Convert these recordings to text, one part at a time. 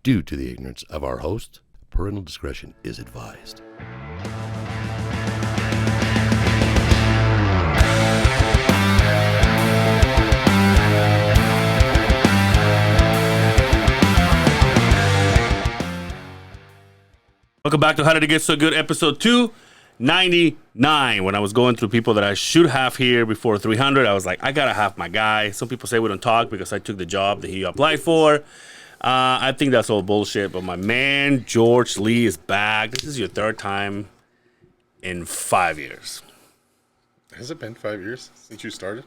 Due to the ignorance of our host, parental discretion is advised. Welcome back to How Did It Get So Good, episode 299. When I was going through people that I should have here before 300, I was like, I gotta have my guy. Some people say we don't talk because I took the job that he applied for. I think that's all bullshit, but my man, George Lee, is back. This is your third time in 5 years. Has it been 5 years since you started?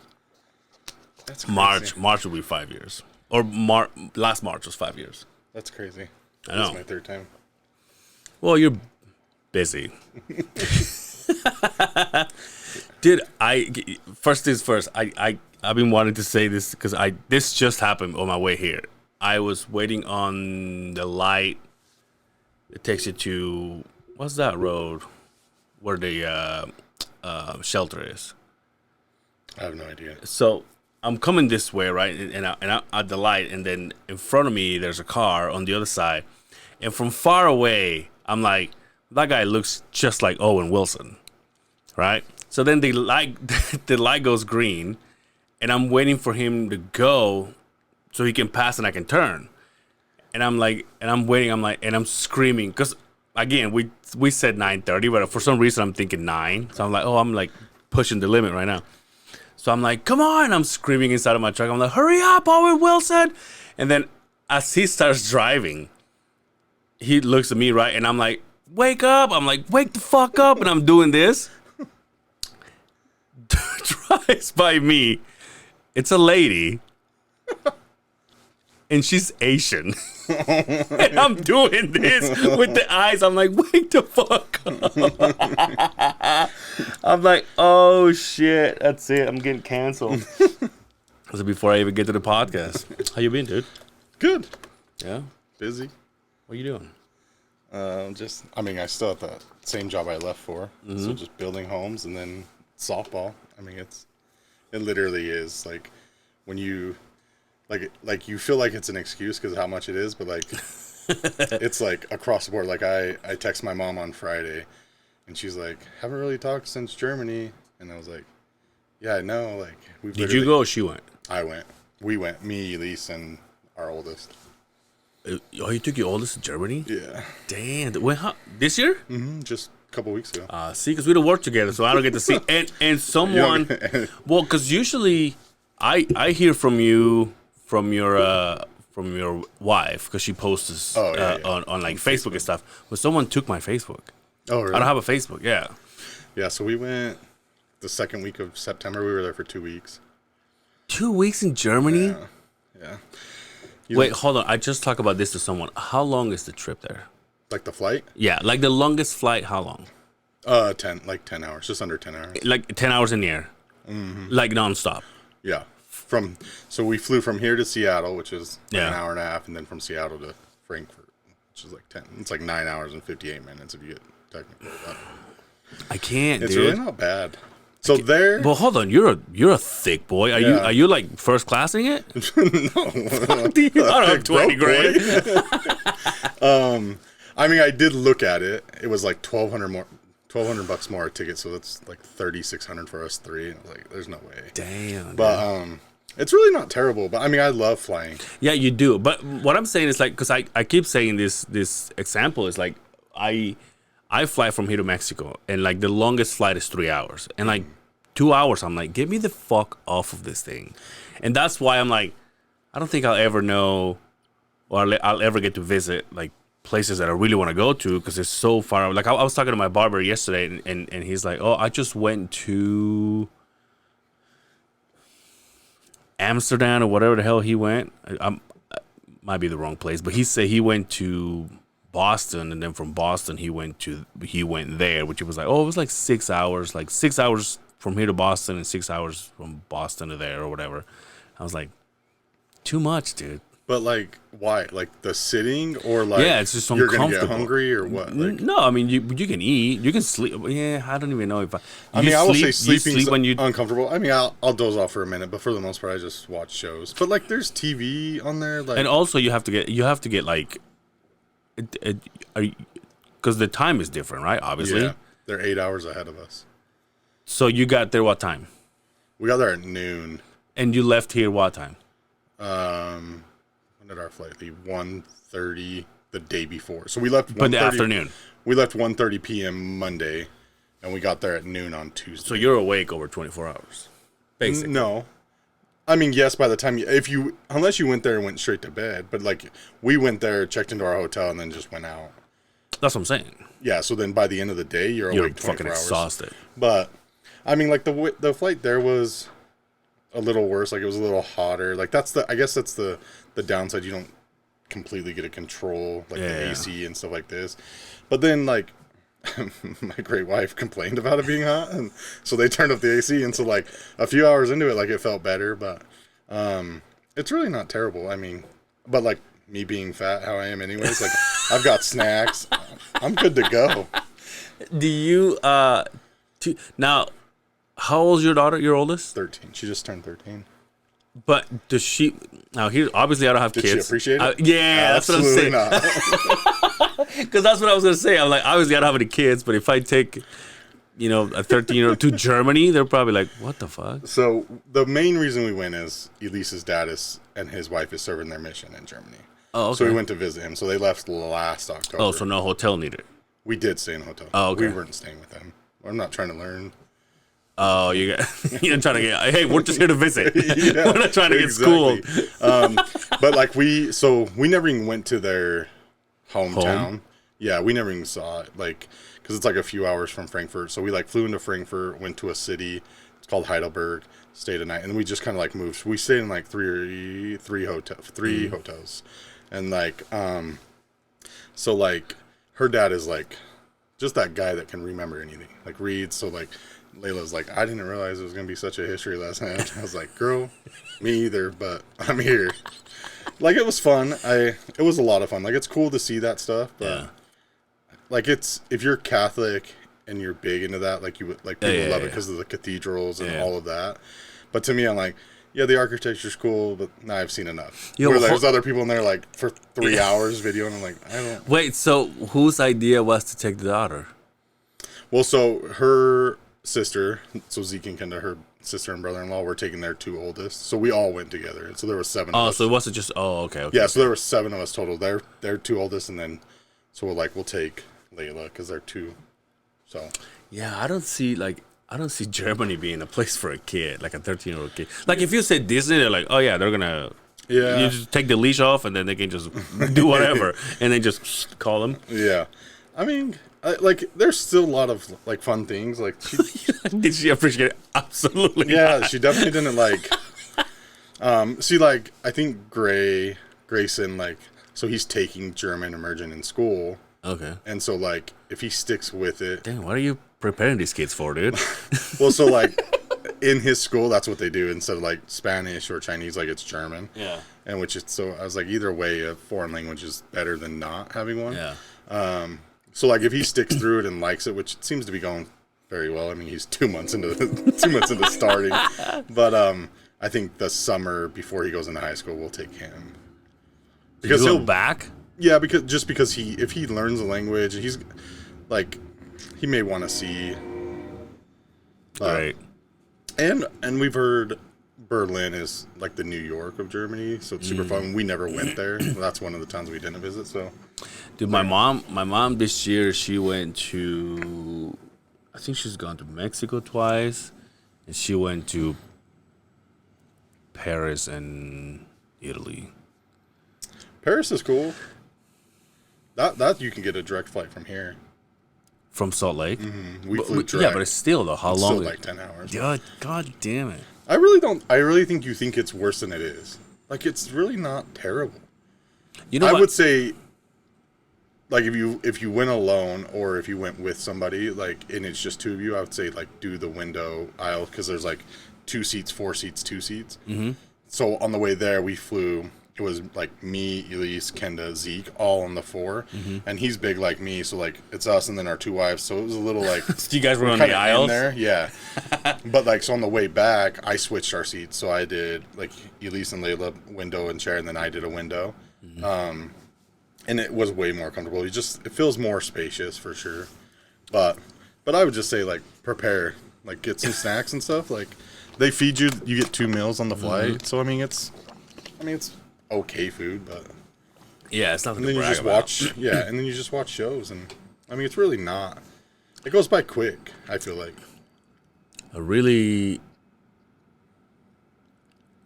That's crazy. March will be 5 years. Or last March was 5 years. That's crazy. I know. This is my third time. Well, you're busy. Dude, first things first, I've been wanting to say this because this just happened on my way here. I was waiting on the light that takes you to, what's that road where the shelter is? I have no idea. So I'm coming this way, right? And I'm at the light, and then in front of me, there's a car on the other side. And from far away, I'm like, that guy looks just like Owen Wilson, right? So then the light goes green, and I'm waiting for him to go so he can pass and I can turn. And I'm like, and I'm waiting, and I'm screaming. Because, again, we said 9:30, but for some reason I'm thinking 9. So I'm like, I'm like pushing the limit right now. So I'm like, come on. I'm screaming inside of my truck. I'm like, hurry up, Owen Wilson. And then as he starts driving, he looks at me, right? And I'm like, wake up. I'm like, wake the fuck up. And I'm doing this. Drives by me. It's a lady. And she's Asian. And I'm doing this with the eyes. I'm like, wake the fuck up. I'm like, oh, shit. That's it. I'm getting canceled. This is before I even get to the podcast. How you been, dude? Good. Yeah? Busy. What are you doing? I still have the same job I left for. Mm-hmm. So just building homes and then softball. I mean, it literally is like when you, like you feel like it's an excuse because of how much it is, but like, it's like across the board. Like I text my mom on Friday and she's like, haven't really talked since Germany. And I was like, yeah, I know. Like, Did you go or she went? I went. We went. Me, Elise, and our oldest. Oh, you took your oldest to Germany? Yeah. Damn. When, this year? Mm-hmm. Just a couple weeks ago. See, because we don't work together, so I don't get to see. And someone, well, because usually I hear from you from your wife because she posts on like Facebook and stuff. But someone took my Facebook. Oh, really? I don't have a Facebook. Yeah. Yeah. So we went the second week of September. We were there for 2 weeks. 2 weeks in Germany? Yeah. Wait, hold on. I just talked about this to someone. How long is the trip there? Like the flight? Yeah, like the longest flight, how long? 10 hours, just under 10 hours. Like 10 hours in the air? Mm-hmm. Like nonstop? Yeah. So we flew from here to Seattle, which is like an hour and a half, and then from Seattle to Frankfurt, which is like 10. It's like 9 hours and 58 minutes if you get technical with that. I can't, It's dude. really not bad. So there. Well, hold on. You're a thick boy. Are you like first classing it? No. I don't have 20 grand. I did look at it. It was like $1,200 more a ticket, so that's like $3,600 for us three. And I was like, there's no way. Damn. But it's really not terrible. But I love flying. Yeah, you do. But what I'm saying is like, because I keep saying this example is like I fly from here to Mexico, and like the longest flight is 3 hours, and like 2 hours, I'm like, get me the fuck off of this thing. And that's why I'm like, I don't think I'll ever know, or I'll ever get to visit like places that I really want to go to because it's so far. Like I was talking to my barber yesterday, and he's like, oh, I just went to Amsterdam or whatever the hell he went. I might be the wrong place, but he said he went to Boston, and then from Boston he went there, which it was like, it was like 6 hours, like 6 hours from here to Boston and 6 hours from Boston to there or whatever. I was like, too much, dude. But like, why? Like the sitting, or like, yeah, it's just you're uncomfortable. Gonna get hungry or what? Like, no, I mean you can eat, you can sleep. Yeah, I don't even know if I will say sleeping's uncomfortable. I'll doze off for a minute, but for the most part, I just watch shows. But like, there's TV on there, like, and also you have to get like Are you? Because the time is different, right? Obviously. Yeah, they're 8 hours ahead of us. So you got there what time? We got there at noon. And you left here what time? When did our flight leave? 1:30 the day before. So we left. But the afternoon. We left 1:30 p.m. Monday, and we got there at noon on Tuesday. So you're awake over 24 hours, basically. No, I mean yes. By the time unless you went there and went straight to bed, but like we went there, checked into our hotel, and then just went out. That's what I'm saying. Yeah. So then by the end of the day, you're awake 24 fucking hours. exhausted. But I mean, like the flight there was a little worse. Like it was a little hotter. Like I guess that's the downside. You don't completely get to control like the AC and stuff like this. But then like my great wife complained about it being hot, and so they turned up the AC, and so like a few hours into it, like it felt better. But it's really not terrible. I mean, but like me being fat, how I am anyways, like I've got snacks. I'm good to go. Do you now? How old's your daughter? Your oldest? 13. She just turned 13. But does she? Now here, obviously, I don't have Did kids. she appreciate it? Yeah, that's what I'm saying. Because that's what I was gonna say. I'm like, obviously, I don't have any kids, but if I take, a 13-year-old to Germany, they're probably like, what the fuck? So the main reason we went is Elise's dad and his wife is serving their mission in Germany. Oh, okay. So we went to visit him. So they left last October. Oh, so no hotel needed. We did stay in a hotel. Oh, okay. We weren't staying with them. I'm not trying to learn. Oh, you're trying to get. Hey, we're just here to visit. We're not trying to get schooled. But like we never even went to their hometown. Yeah, we never even saw it. Like because it's like a few hours from Frankfurt. So we like flew into Frankfurt, went to a city. It's called Heidelberg. Stayed a night, and we just kind of like moved. We stayed in like three hotels, and like so like her dad is like just that guy that can remember anything, like reads. So like Layla's like, I didn't realize it was gonna be such a history lesson. I was like, girl, me either, but I'm here. Like it was fun. It was a lot of fun. Like it's cool to see that stuff, but like it's if you're Catholic and you're big into that, like you would like people love it because of the cathedrals and all of that. But to me, I'm like, yeah, the architecture's cool, but I've seen enough. Where there's other people in there like for 3 hours video, and I'm like, I don't. Wait, so whose idea was to take the daughter? Well, so her sister, so Zeke and Kendra, her sister and brother-in-law, were taking their two oldest. So we all went together, and so there were 7 of us. Oh, so it wasn't just. Oh, okay. Yeah, so there were 7 of us total. They're two oldest, and then so we'll take Layla because they're 2. So yeah, I don't see Germany being a place for a kid, like a 13-year-old kid. Like if you say Disney, they're like, oh yeah, they're gonna. Yeah. You just take the leash off, and then they can just do whatever, and then just call them. Yeah, I mean. Like there's still a lot of like fun things. Like did she appreciate it? Absolutely. Yeah, not. she definitely didn't like. See, like I think Grayson, like so he's taking German immersion in school. Okay. And so like if he sticks with it. Dang, what are you preparing these kids for, dude? Well, so like in his school, that's what they do instead of like Spanish or Chinese, like it's German. Yeah. And which is so I was like either way, a foreign language is better than not having one. Yeah. So like if he sticks through it and likes it, which it seems to be going very well. I mean, he's 2 months into 2 months into starting, but I think the summer before he goes into high school, we'll take him because he'll back. Yeah, because if he learns the language, he's like he may want to see. Right. And we've heard Berlin is like the New York of Germany, so it's super fun. We never went there. That's one of the towns we didn't visit. So. Dude, my mom this year, she went to, I think she's gone to Mexico twice, and she went to Paris and Italy. Paris is cool. That you can get a direct flight from here. From Salt Lake? Mm-hmm. We flew direct. Yeah, but it's still though. How long? Still like 10 hours. God damn it. I really think you think it's worse than it is. Like it's really not terrible. You know I what? would say like if you went alone or if you went with somebody like and it's just 2 of you, I would say like do the window aisle because there's like 2 seats, 4 seats, 2 seats. Mm-hmm. So on the way there we flew. It was like me, Elise, Kenda, Zeke, all on the 4, and he's big like me, so like it's us and then our 2 wives. So it was a little like so you guys were on the aisles there, yeah. But like so on the way back, I switched our seats. So I did like Elise and Layla window and chair, and then I did a window. and it was way more comfortable. It feels more spacious for sure. But I would just say like prepare, like get some snacks and stuff. Like they feed you, you get 2 meals on the flight. So I mean it's okay food, but Yeah, it's nothing and then to you brag just about. watch and then you just watch shows, and I mean it's really not. It goes by quick, I feel like. I really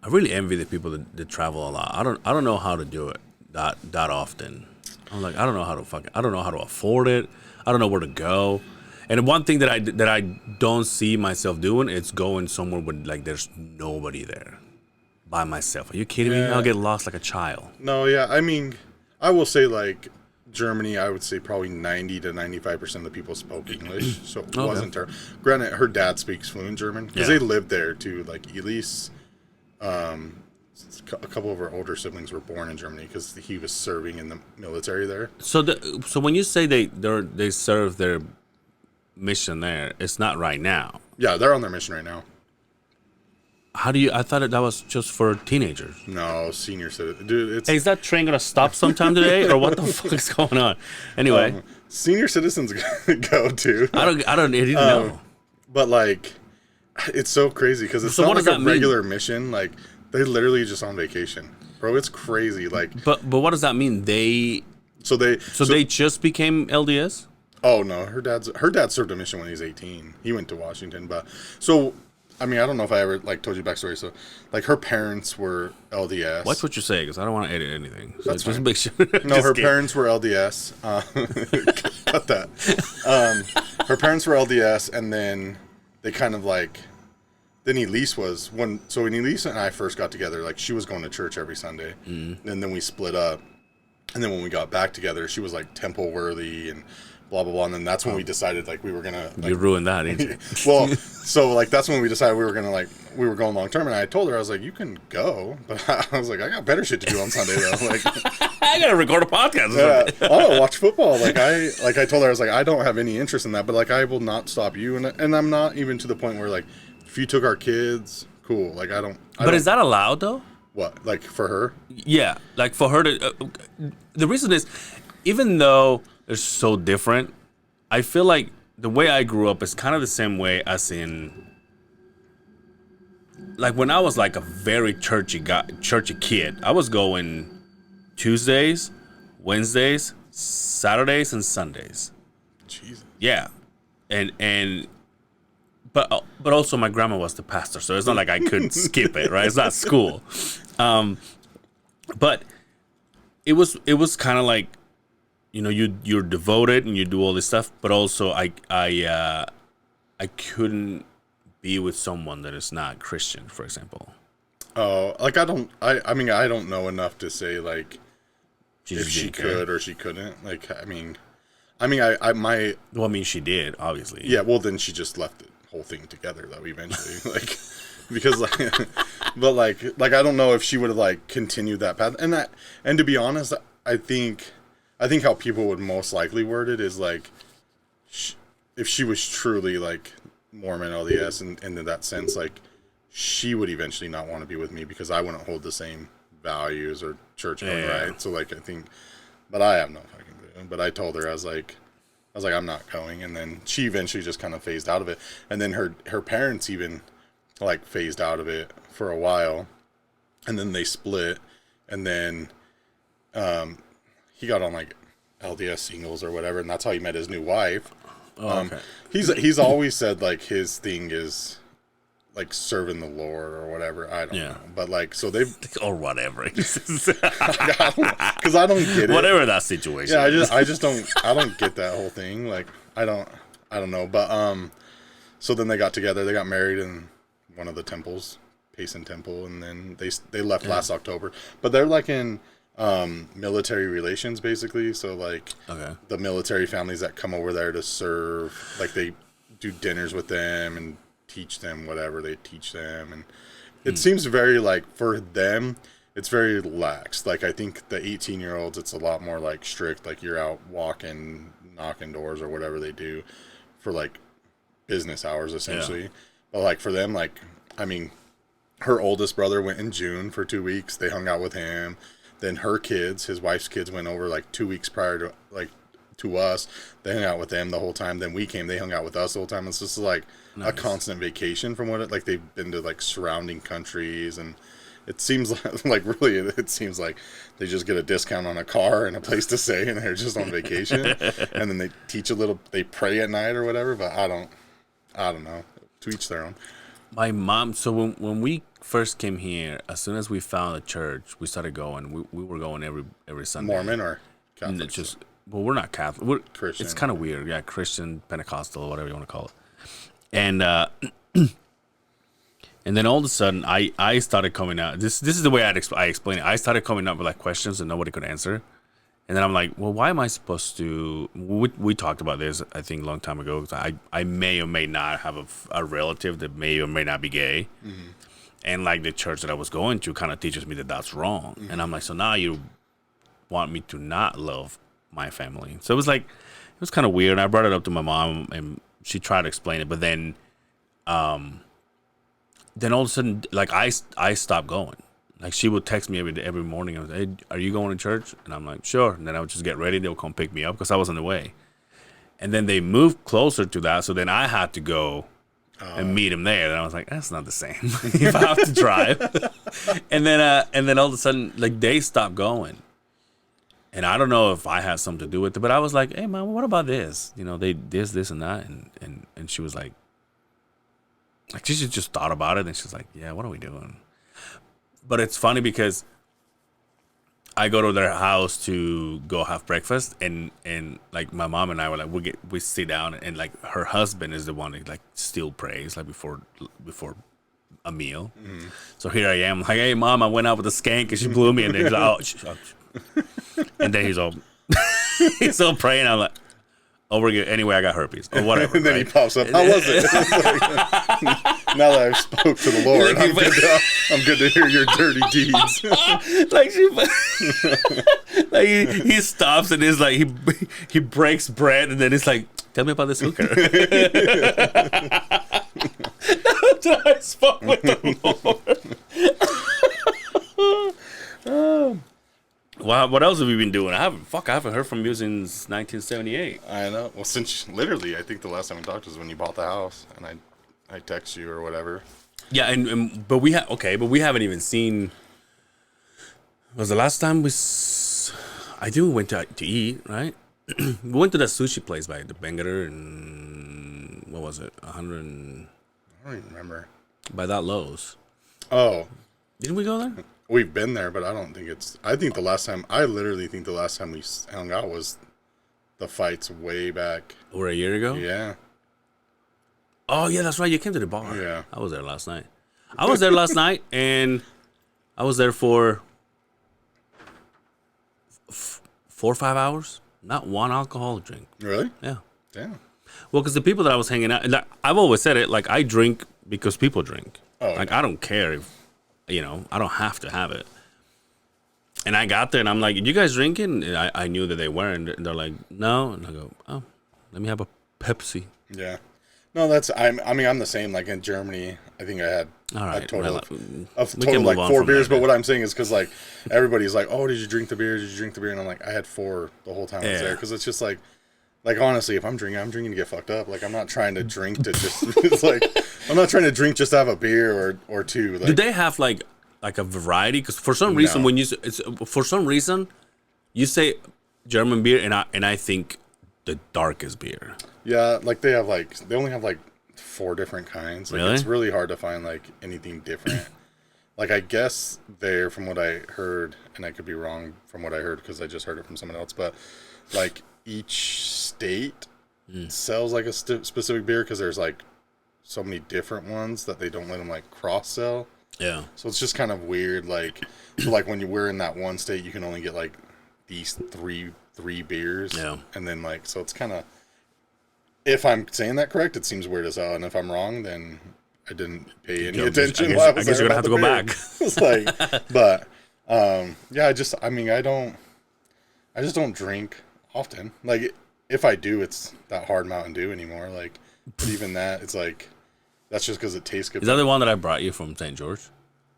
envy the people that travel a lot. I don't know how to do it that often. I'm like, I don't know how to afford it. I don't know where to go. And one thing that I don't see myself doing is going somewhere with like there's nobody there by myself. Are you kidding me? Yeah. I'll get lost like a child. No, yeah, I mean, I will say like Germany, I would say probably 90 to 95% of the people spoke English, so it wasn't terrible. Granted, her dad speaks fluent German because they lived there too. Like Elise, a couple of her older siblings were born in Germany because he was serving in the military there. So when you say they serve their mission there, it's not right now. Yeah, they're on their mission right now. How do you? I thought that was just for teenagers. No, senior citizen, dude. It's Hey, is that train gonna stop sometime today, or what the fuck is going on? Anyway, senior citizens go too. I didn't know. But like, it's so crazy because it's So not what like does a that mean? regular mission. Like they literally just on vacation, bro. It's crazy. Like, But what does that mean? They they just became LDS? Oh no, her dad served a mission when he was 18. He went to Washington, but so I mean I don't know if I ever like told you backstory. So like her parents were LDS. Watch what you say, because I don't want to edit anything. So That's just fine. make sure. No, Just her kidding. parents were LDS. Cut that. Her parents were LDS, and then they kind of like. Then Elise was when Elise and I first got together, like she was going to church every Sunday, and then we split up. And then when we got back together, she was like temple worthy and blah blah blah. And then that's when we decided like we were gonna. Like, You ruined that, didn't you? well, so like that's when we decided we were going long term, and I told her I was like, you can go, but I was like, I got better shit to do on Sunday though. Like, I gotta record a podcast. yeah, I want to watch football. Like I told her I was like, I don't have any interest in that, but like I will not stop you, and I'm not even to the point where like if you took our kids, cool. Like I don't. But is that allowed though? What, like for her? Yeah, like for her to. The reason is, even though they're so different, I feel like the way I grew up is kind of the same way as in. Like when I was like a very churchy kid, I was going Tuesdays, Wednesdays, Saturdays, and Sundays. Jesus. Yeah, and. But also my grandma was the pastor, so it's not like I could skip it, right? It's not school. But it was kind of like, you know, you're devoted and you do all this stuff, but also I couldn't be with someone that is not Christian, for example. Oh, like I mean I don't know enough to say like if she could or she couldn't. Like I mean Well, I mean, she did, obviously. yeah. Well, then she just left the whole thing together though. Eventually, like because like, but like I don't know if she would have like continued that path. And to be honest, I think how people would most likely word it is like if she was truly like Mormon LDS and in that sense, like she would eventually not want to be with me because I wouldn't hold the same values or church going, right? So like I think, but I have no fucking clue. But I told her I was like I'm not going, and then she eventually just kind of phased out of it, and then her parents even like phased out of it for a while, and then they split, and then he got on like LDS singles or whatever, and that's how he met his new wife. Okay. He's always said like his thing is like serving the Lord or whatever. I don't know, but like so they've Or whatever. because I don't get it. Whatever that situation. Yeah, I just don't get that whole thing. Like I don't know. But so then they got together. They got married in one of the temples, Payson Temple, and then they left last October. But they're like in military relations basically. So like the military families that come over there to serve, like they do dinners with them and teach them whatever they teach them, and it seems very like for them it's very lax. Like I think the 18-year-olds it's a lot more like strict, like you're out walking, knocking doors or whatever they do for like business hours essentially. But like for them, like I mean her oldest brother went in June for 2 weeks. They hung out with him. then her kids, his wife's kids, went over like 2 weeks prior to to us. They hung out with them the whole time. Then we came. They hung out with us the whole time. It's just like a constant vacation from what it like. They've been to like surrounding countries, and it seems like really it seems like they just get a discount on a car and a place to stay, and they're just on vacation. And then they teach a little. They pray at night or whatever. But I don't know. To each their own. My mom. So when we first came here, as soon as we found a church, we started going. We were going every Sunday. Mormon or Catholic? Just well, we're not Catholic. We're Christian. It's kind of weird. Yeah, Christian, Pentecostal, whatever you want to call it. And and then all of a sudden, I started coming out. This is the way I explain it. I started coming up with like questions that nobody could answer. And then I'm like, well, why am I supposed to? We talked about this, I think, a long time ago. I may or may not have a relative that may or may not be gay. Mm-hmm. And like the church that I was going to kind of teaches me that that's wrong. Mm-hmm. And I'm like, so now you want me to not love my family. So it was kind of weird. I brought it up to my mom and she tried to explain it, but then all of a sudden, like I stopped going. Like she would text me every morning. I was, hey, are you going to church? And I'm like, sure. And then I would just get ready. They would come pick me up because I was on the way. And then they moved closer to that, so then I had to go and meet him there. And I was like, that's not the same if I have to drive. and then all of a sudden, like they stopped going. And I don't know if I had something to do with it, but I was like, hey, Mom, what about this? You know, they this, and that. And she was like she just thought about it. And she's like, yeah, what are we doing? But it's funny because I go to their house to go have breakfast. And like my mom and I were like, we sit down. And like her husband is the one that like still prays like before a meal. Mm-hmm. So here I am like, hey, Mom, I went out with a skank and she blew me. And then he's like, oh, and then he's all praying. I'm like, oh, we're good. Anyway, I got herpes or whatever. And then he pops up. How was it? Now that I've spoke to the Lord, I'm good to hear your dirty deeds. Like he stops and is like he breaks bread and then it's like, tell me about this hooker. That's how I spoke with the Lord. Wow, what else have you been doing? I haven't heard from you since 1978. I know. Well, since literally, I think the last time we talked was when you bought the house, and I text you or whatever. Yeah, but we haven't even seen. Was the last time I think we went to eat, right? We went to that sushi place by the Bangalore and what was it? 100. I don't even remember. By that Lowe's. Oh, didn't we go there? We've been there, but I don't think it's. I literally think the last time we hung out was the fights way back. Over a year ago? Yeah. Oh, yeah, that's right. You came to the bar. Yeah. I was there last night. And I was there for 4 or 5 hours. Not one alcoholic drink. Really? Yeah. Damn. Well, because the people that I was hanging out, like, I've always said it, like, I drink because people drink. Oh, like, yeah. I don't care if, I don't have to have it. And I got there and I'm like, you guys drinking? And I knew that they weren't. And they're like, no. And I go, oh, let me have a Pepsi. Yeah. No, I'm the same. Like in Germany, I think I had a total of 4 beers. But what I'm saying is because like everybody's like, oh, did you drink the beer? And I'm like, I had 4 the whole time I was there. Because it's just like honestly, if I'm drinking to get fucked up. Like I'm not trying to drink to just. It's like I'm not trying to drink just to have a beer or 2. Like, do they have like a variety? Because for some reason you say German beer and I think the darkest beer. Yeah, like they only have like 4 different kinds. Like, really? It's really hard to find like anything different. Like I guess from what I heard, and I could be wrong from what I heard because I just heard it from someone else, but like each state sells like a specific beer because there's like so many different ones that they don't let them like cross sell. Yeah. So it's just kind of weird. Like so like when you were in that one state, you can only get like these three beers. Yeah. And then like so it's kind of. If I'm saying that correct, it seems weird as hell. And if I'm wrong, then I didn't pay any attention. I guess you're gonna have to go back. It's like, but yeah, I just don't drink often. Like if I do, it's that hard Mountain Dew anymore. Like, but even that, it's like that's just because it tastes good. Is that the one that I brought you from St. George?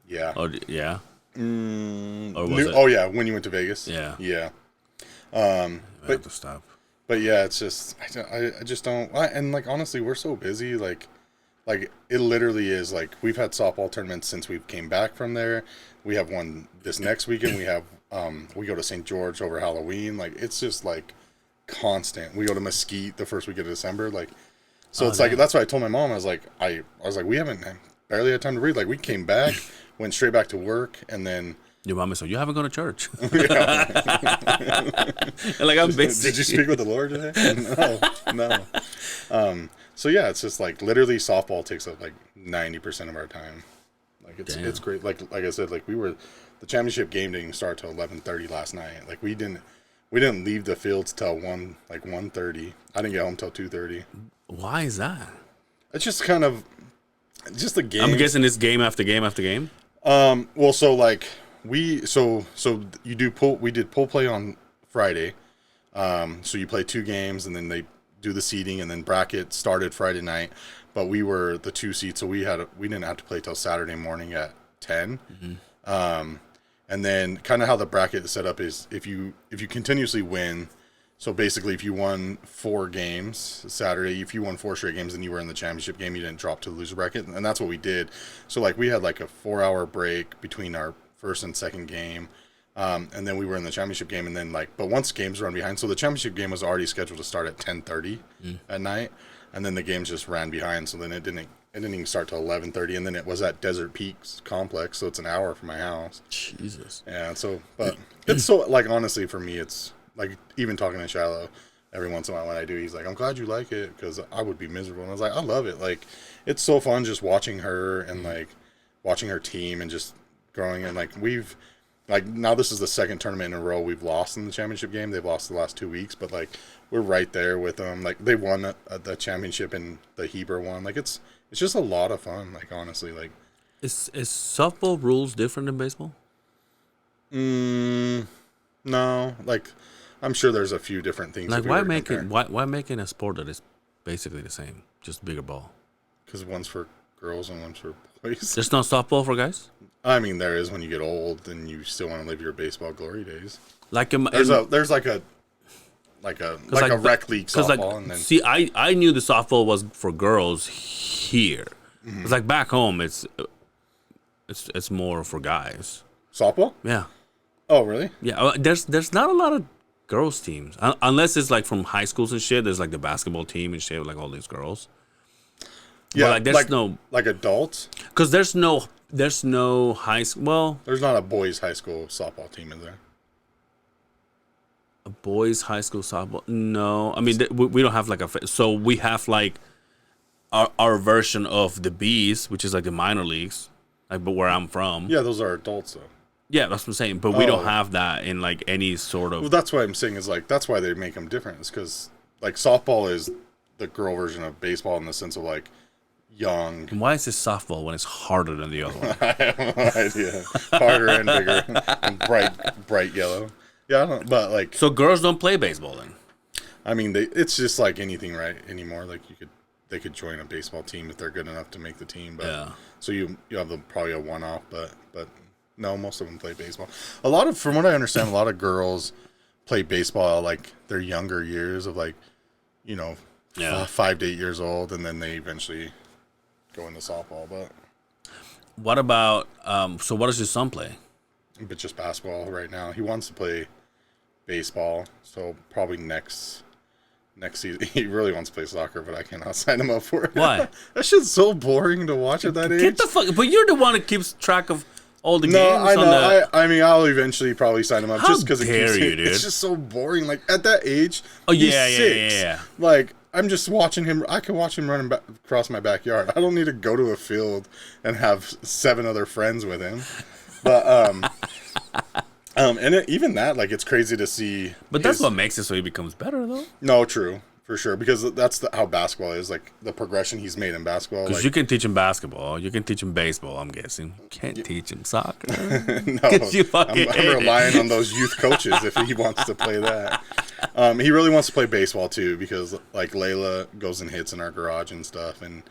Yeah. Oh yeah. Or was it? Oh yeah, when you went to Vegas. Yeah. Yeah. I have to stop. But yeah, it's just I just don't. And like honestly, we're so busy. Like it literally is like we've had softball tournaments since we came back from there. We have one this next weekend. We have we go to St. George over Halloween. Like it's just like constant. We go to Mesquite the first week of December. Like so it's like that's why I told my mom. I was like we haven't barely had time to read. Like we came back, went straight back to work, and then. Your mom is so you haven't gone to church. Yeah. Like I'm busy. Did you speak with the Lord today? No. So yeah, it's just like literally softball takes up like 90% of our time. Like it's great. Like I said, like the championship game didn't start till 11:30 last night. Like we didn't leave the fields till 1:30. I didn't get home till 2:30. Why is that? It's just kind of just the game. I'm guessing it's game after game after game. Well, so like. We did pool play on Friday, so you play 2 games and then they do the seeding and then bracket started Friday night, but we were the 2 seeds, so we didn't have to play till Saturday morning at 10. Mm-hmm. And then kind of how the bracket is set up is if you continuously win, so basically if you won 4 games Saturday, if you won 4 straight games and you were in the championship game, you didn't drop to the loser bracket, and that's what we did. So like we had like a 4-hour break between our first and second game, and then we were in the championship game, and then but once games run behind, so the championship game was already scheduled to start at 10:30 at night, and then the games just ran behind, so then it didn't even start till 11:30, and then it was at Desert Peaks Complex, so it's an hour from my house. Jesus. Yeah, so but it's so like honestly for me, it's like even talking to Shiloh every once in a while when I do, he's like, I'm glad you like it because I would be miserable, and I was like, I love it. Like it's so fun just watching her and like watching her team and just growing, and like we've now this is the second tournament in a row we've lost in the championship game. They've lost the last 2 weeks, but like we're right there with them. Like they won the championship and the Heber won. Like it's just a lot of fun. Like honestly, like is softball rules different than baseball? No, like I'm sure there's a few different things. Like why making a sport that is basically the same, just bigger ball? Because one's for girls and one's for boys. There's no softball for guys? I mean, there is when you get old and you still want to live your baseball glory days. Like there's a rec league softball, and then see, I knew the softball was for girls here. Mm-hmm. It's like back home, it's more for guys. Softball? Yeah. Oh, really? Yeah. There's not a lot of girls teams unless it's like from high schools and shit. There's like the basketball team and shit with like all these girls. Yeah, but like there's no adults. Because there's no high school. Well, there's not a boys' high school softball team, is there? A boys' high school softball? No, I mean we don't have like so we have like our version of the Bees, which is like the minor leagues, like but where I'm from. Yeah, those are adults though. Yeah, that's what I'm saying. But we don't have that in like any sort of. Well, that's what I'm saying is like that's why they make them different. Is because like softball is the girl version of baseball in the sense of like. Young. And why is this softball when it's harder than the other one? I have no idea. Harder and bigger and bright yellow. Yeah, I don't. But like, so girls don't play baseball then? I mean, it's just like anything, right? Anymore, like they could join a baseball team if they're good enough to make the team. But yeah. So you have probably a one-off, but no, most of them play baseball. From what I understand, a lot of girls play baseball like their younger years of like, 5 to 8 years old, and then they eventually. Go into softball, but what about so what does your son play? But just basketball right now. He wants to play baseball, so probably next season. He really wants to play soccer, but I cannot sign him up for it. Why? That shit's so boring to watch at that age. Get the fuck! But you're the one that keeps track of all the games. I know. I mean, I'll eventually probably sign him up just because it's just so boring. Like at that age. Oh yeah, yeah. Like. I'm just watching him. I can watch him running across my backyard. I don't need to go to a field and have 7 other friends with him. But even that, like, it's crazy to see. But that's what makes it so he becomes better, though. No, true. For sure, because that's how basketball is, like the progression he's made in basketball. Because you can teach him basketball, you can teach him baseball. I'm guessing you can't teach him soccer. No, you fucking I'm relying on those youth coaches if he wants to play that. He really wants to play baseball too because like Layla goes and hits in our garage and stuff, and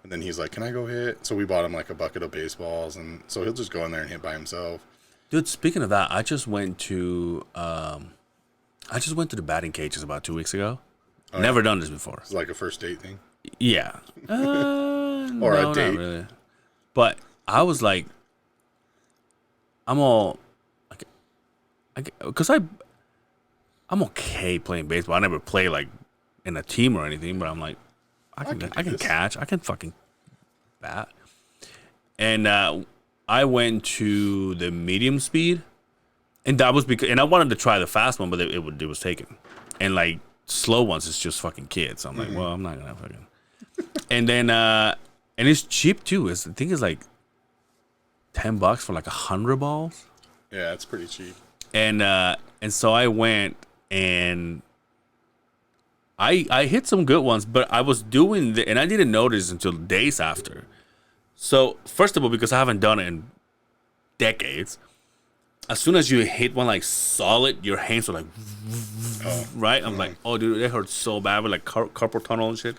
then he's like, "Can I go hit?" So we bought him like a bucket of baseballs, and so he'll just go in there and hit by himself. Dude, speaking of that, I just went to the batting cages about 2 weeks ago. Oh, Never yeah. done this before. It's like a first date thing. Yeah. Or a No, date. not really. But I was like, I'm all, because I'm okay playing baseball. I never play like in a team or anything, but I'm like, I can catch, I can fucking bat. And I went to the medium speed, and that was because, and I wanted to try the fast one, but it was taken, and like slow ones, it's just fucking kids. So I'm like, well, I'm not gonna fucking. And then and it's cheap too. I think it's like $10 for like 100 balls. Yeah, it's pretty cheap. And so I went and I hit some good ones, but I was doing and I didn't notice until days after. So first of all, because I haven't done it in decades, as soon as you hit one like solid, your hands are like, right? I'm like, oh dude, it hurts so bad with like carpal tunnel and shit.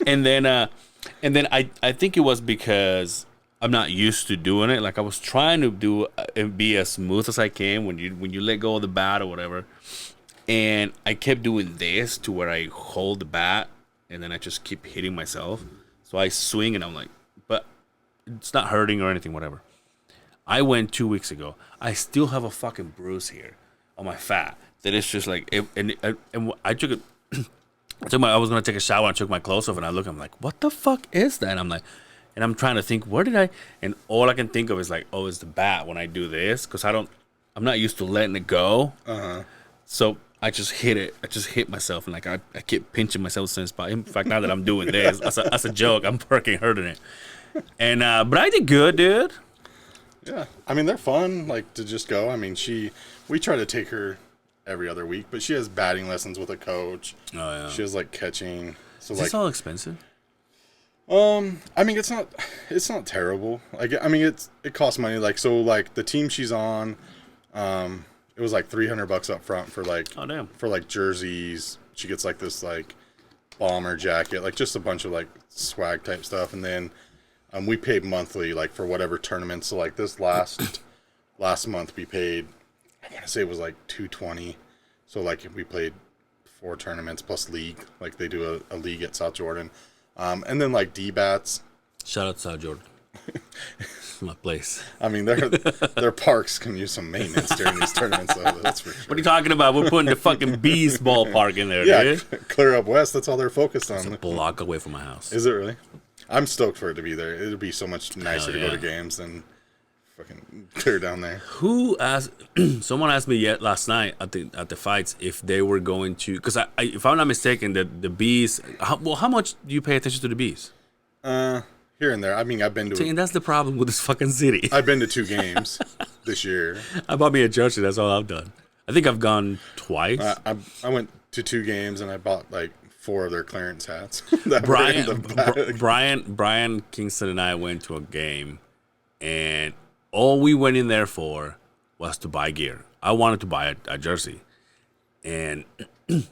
and then I think it was because I'm not used to doing it. Like I was trying to do and be as smooth as I can when you let go of the bat or whatever. And I kept doing this to where I hold the bat and then I just keep hitting myself. So I swing and I'm like, but it's not hurting or anything, whatever. I went 2 weeks ago. I still have a fucking bruise here on my fat that is just like, and I took it. I was gonna take a shower and I took my clothes off and I look. I'm like, what the fuck is that? And I'm like, and I'm trying to think, where did I? And all I can think of is like, oh, it's the bat when I do this because I'm not used to letting it go. So I just hit it. I just hit myself and like I keep pinching myself since. But in fact, now that I'm doing this, as a joke, I'm fucking hurting it. And but I did good, dude. Yeah, I mean they're fun, like to just go. I mean, we try to take her every other week, but she has batting lessons with a coach. Oh yeah. She has like catching. So Is like, this all expensive? I mean it's not terrible. Like I mean it costs money. Like so like the team she's on, it was like $300 up front for like Oh damn. for like jerseys. She gets like this like bomber jacket, like just a bunch of like swag type stuff, and then we paid monthly like for whatever tournaments. So like this last month we paid, I want to say it was like $220. So like we played 4 tournaments plus league. Like they do a league at South Jordan, and then like D-bats. Shout out to South Jordan. My place. I mean their parks can use some maintenance during these tournaments. Though, that's for sure. What are you talking about? We're putting the fucking Bees ballpark in there, Yeah, dude. clear up west. That's all they're focused on. It's a block away from my house. Is it really? I'm stoked for it to be there. It'll be so much nicer to go yeah. to games than fucking clear down there. Who asked? Someone asked me last night at the fights if they were going to, because I if I'm not mistaken, the Bees. How much do you pay attention to the Bees? Here and there. I mean, I've been See, to and that's the problem with this fucking city. I've been to 2 games this year. I bought me a jersey. That's all I've done. I think I've gone twice. I went to 2 games and I bought like 4 of their clearance hats. that were in the bag. Brian Kingston and I went to a game, and all we went in there for was to buy gear. I wanted to buy a jersey, and I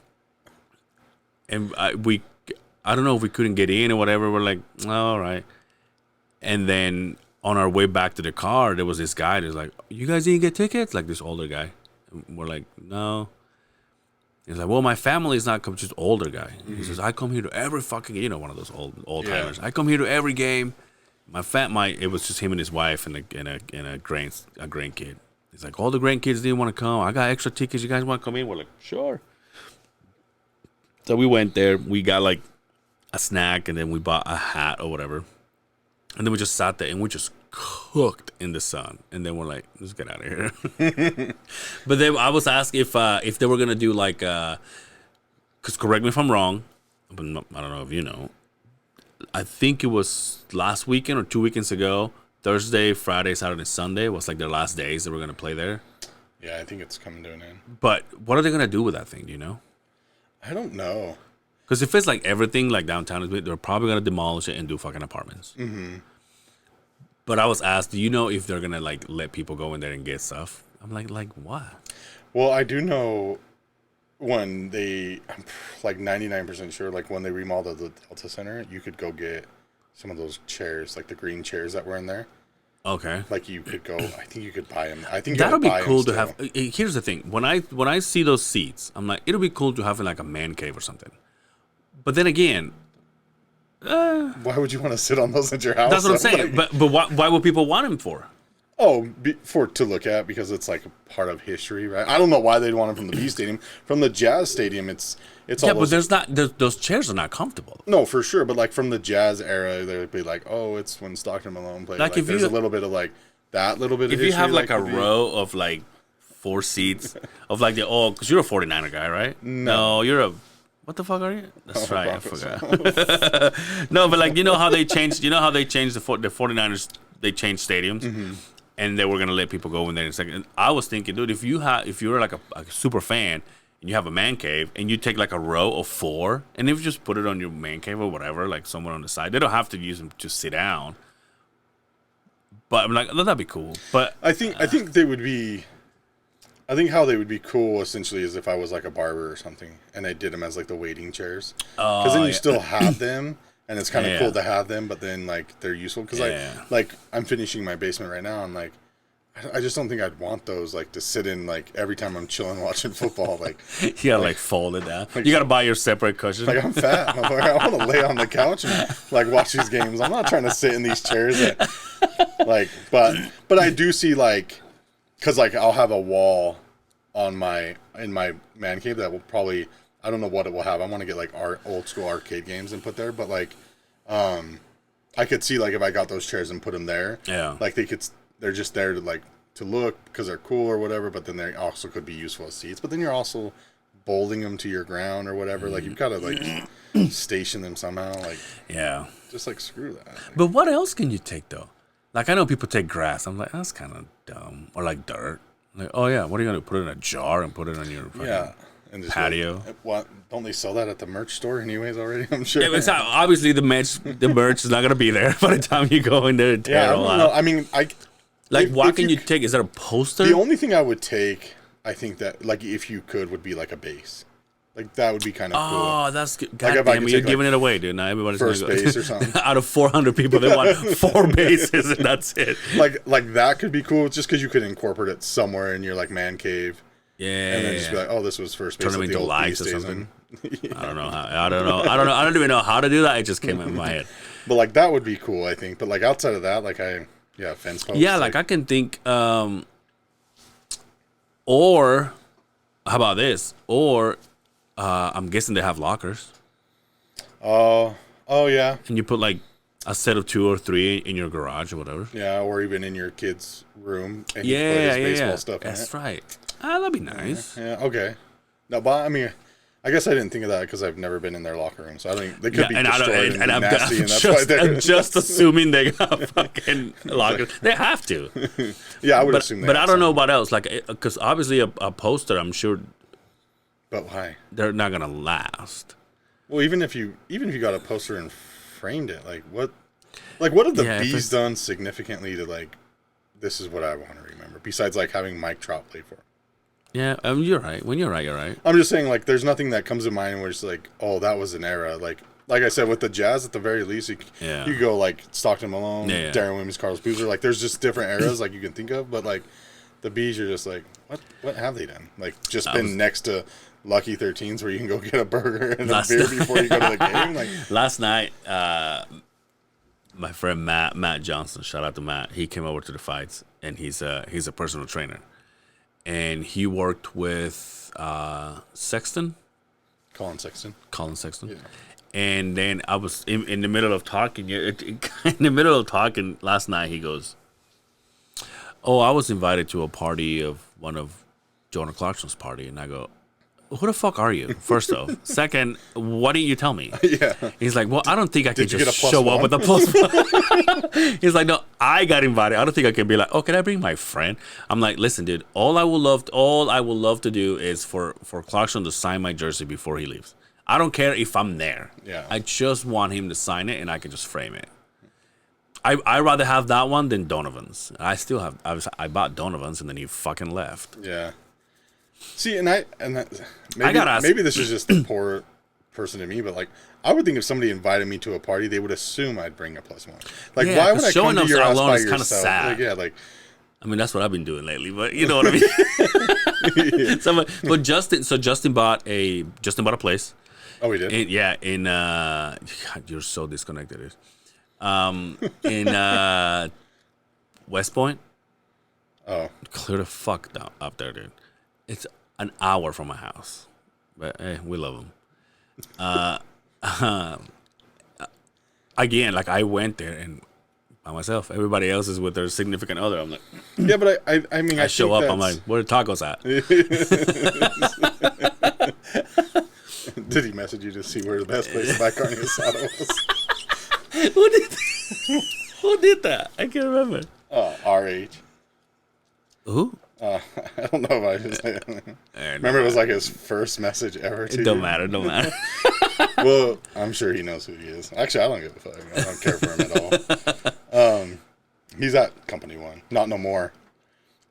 don't know if we couldn't get in or whatever. We're like, oh, all right. And then on our way back to the car, there was this guy that's like, you guys didn't get tickets? Like this older guy. And we're like, no. He's like, well, my family is not coming. Just older guy. He says, I come here to every fucking, one of those old timers. I come here to every game. It was just him and his wife and a grandkid. He's like, all the grandkids didn't want to come. I got extra tickets. You guys want to come in? We're like, sure. So we went there. We got like a snack, and then we bought a hat or whatever. And then we just sat there and we just cooked in the sun. And then we're like, let's get out of here. But then I was asked if they were gonna do like, because correct me if I'm wrong, but I don't know if you know. I think it was last weekend or 2 weekends ago. Thursday, Friday, Saturday, Sunday was like their last days that we're gonna play there. Yeah, I think it's coming to an end. But what are they gonna do with that thing? Do you know? I don't know. Because if it's like everything like downtown, they're probably gonna demolish it and do fucking apartments. But I was asked, do you know if they're gonna like let people go in there and get stuff? I'm like what? Well, I do know when I'm like 99% sure, like when they remodeled the Delta Center, you could go get some of those chairs, like the green chairs that were in there. Okay. Like you could go. I think you could buy them. I think That'll be cool to still. have. Here's the thing: when I see those seats, I'm like, it'll be cool to have like a man cave or something. But then again, Why would you want to sit on those at your house? that's what I'm saying. Like, but why would people want them for? for to look at because it's like a part of history, right? I don't know why they'd want it from the B Stadium. From the Jazz Stadium, it's all But those chairs are not comfortable. no, for sure. But like from the Jazz era, they'd be like, oh, it's when Stockton Malone played. Like, Like if there's you- a little bit of like that little bit. If of you history, have like a would be- row of like 4 seats of like because you're a 49er guy, right? No, you're a. What the fuck are you? That's right, I Broncos. forgot. No, but like you know how they changed the 49ers. They changed stadiums, and they were gonna let people go in there in a second. And I was thinking, dude, if you're like a super fan and you have a man cave and you take like a row of 4, and if you just put it on your man cave or whatever, like somewhere on the side, they don't have to use them to sit down. But I'm like, that'd be cool. But I think they would be. I think how they would be cool essentially is if I was like a barber or something, and they did them as like the waiting chairs, because then you still have them, and it's kind of cool to have them, but then like they're useful because like I'm finishing my basement right now, and like I just don't think I'd want those like to sit in like every time I'm chilling watching football. Like you gotta like fold it down. You gotta buy your separate cushion. like I'm fat. I'm like, I want to lay on the couch and like watch these games. I'm not trying to sit in these chairs. Like, but I do see like. Because like I'll have a wall in my man cave that will probably, I don't know what it will have. I want to get like old school arcade games and put there, but like I could see like if I got those chairs and put them there, like they're just there to like to look because they're cool or whatever, but then they also could be useful as seats. But then you're also bolting them to your ground or whatever. Like you've got to like station them somehow. Like just like screw that. Like, but what else can you take though? Like I know people take grass. I'm like, that's kind of dumb. Or like dirt. Like, oh yeah, what are you gonna do? Put it in a jar and put it on your and just patio? Like, what don't they sell that at the merch store anyways already? I'm sure. Yeah, but obviously the merch is not gonna be there by the time you go in there and tear it all out. I mean, what can you take? Is that a poster? The only thing I would take, I think that like if you could, would be like a base. Like that would be kind of cool. Oh, that's good. Like, God damn it, you're take, giving like, it away, dude. Now everybody's first gonna go. base or something. Out of 400 people, they want 4 bases, and that's it. Like that could be cool, just because you could incorporate it somewhere in your like man cave. Yeah. And then just be like, oh, this was first base. Turn them that the into old lights base or stays something. in. I don't know. I don't even know how to do that. It just came in my head. But like that would be cool, I think. But like outside of that, like fence posts. Yeah, like I can think. Or how about this? Or I'm guessing they have lockers. Oh yeah. And you put like a set of 2 or 3 in your garage or whatever. Yeah, or even in your kid's room. And you put his baseball stuff in That's it. right. That'd be nice. Yeah. Okay. No, but I mean, I guess I didn't think of that because I've never been in their locker room, so I don't. They could be destroyed and I'm nasty, and that's why they're. I'm just assuming they got fucking lockers. They have to. Yeah, I would assume. But I don't know about else. Like, because obviously a poster, I'm sure. But why? They're not gonna last. Well, even if you got a poster and framed it, like what have the Bees done significantly to like? This is what I want to remember. Besides, like having Mike Trout play for. Yeah, you're right. When you're right, you're right. I'm just saying, like, there's nothing that comes to mind where it's like, oh, that was an era. Like I said, with the Jazz, at the very least, you go like Stockton Malone, Darren Williams, Carlos Boozer. Like, there's just different eras like you can think of. But like, the Bees are just like, what have they done? Like, just been next to Lucky 13s where you can go get a burger and a beer before you go to the game. Like last night, my friend Matt Johnson, shout out to Matt. He came over to the fights, and he's a personal trainer. And he worked with Sexton. Colin Sexton. Yeah. And then I was in the middle of talking. In the middle of talking last night, he goes, "Oh, I was invited to a party of one of Jonah Clarkson's party." And I go, "Who the fuck are you?" First off. Second, why didn't you tell me? Yeah. He's like, "Well, I don't think I could you get just a plus show one? up with a plus one." He's like, "No, I got invited. I don't think I can be like, oh, can I bring my friend?" I'm like, "Listen, dude, all I would love to do is for Clarkson to sign my jersey before he leaves. I don't care if I'm there. Yeah. I just want him to sign it, and I can just frame it. I'd rather have that one than Donovan's. I bought Donovan's, and then he fucking left. Yeah. See, maybe I gotta ask- maybe this is just the person to me, but like I would think if somebody invited me to a party, they would assume I'd bring a +1. Like, Yeah, why would 'cause I come showing to up your house alone by is kinda yourself? sad. Like, yeah, like I mean, that's what I've been doing lately, but you know what I mean. But Justin bought a place. oh, we did. God, you're so disconnected. In West Point. Oh, Clear the fuck down up there, dude. It's an hour from my house, but hey, we love them. Again, like I went there and by myself. Everybody else is with their significant other. I'm like, yeah, but I mean, I show think up. I'm like, where the tacos at? Did he message you to see where the best place to buy carne asada was? Who did that? I can't remember. RH. Who? I don't know if I should say it. Remember, it was like his first message ever to It don't you? matter. Don't matter. Well, I'm sure he knows who he is. Actually, I don't give a fuck. I don't care for him at all. He's at Company One. Not no more.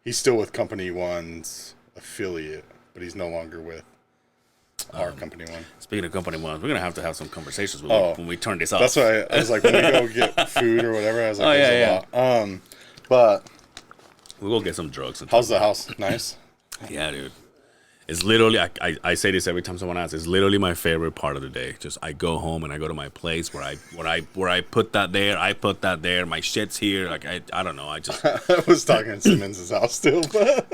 He's still with Company One's affiliate, but he's no longer with our Company One. Speaking of Company One, we're gonna have to have some conversations with when we turn this off. That's why I was like, when we go get food or whatever, I was like, yeah. a lot. But we'll go get some drugs. how's the house? Nice? Yeah, dude. It's literally, I say this every time someone asks, it's literally my favorite part of the day. Just I go home and I go to my place where I put that there, I put that there, my shit's here. Like I don't know, I just I was talking at Simmons' house still, but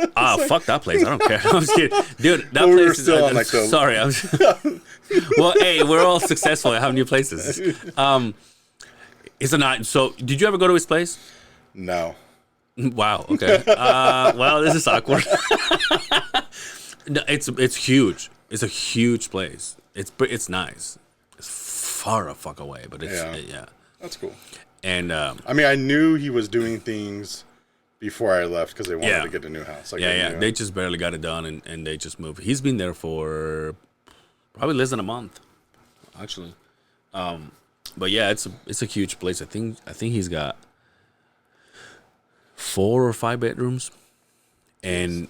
fuck that place. I don't care. I'm just kidding. Dude, that we place were is still on, like, the- sorry. Well, hey, we're all successful at having new places. It's a night. So did you ever go to his place? no. Wow. Okay. Well, this is awkward. No, it's huge. It's a huge place. It's nice. It's far a fuck away, but it's yeah. That's cool. And I mean, I knew he was doing things before I left because they wanted to get a new house. Like, yeah. They just barely got it done, and they just moved. He's been there for probably less than a month, actually. But yeah, it's a huge place. I think he's got 4 or 5 bedrooms, and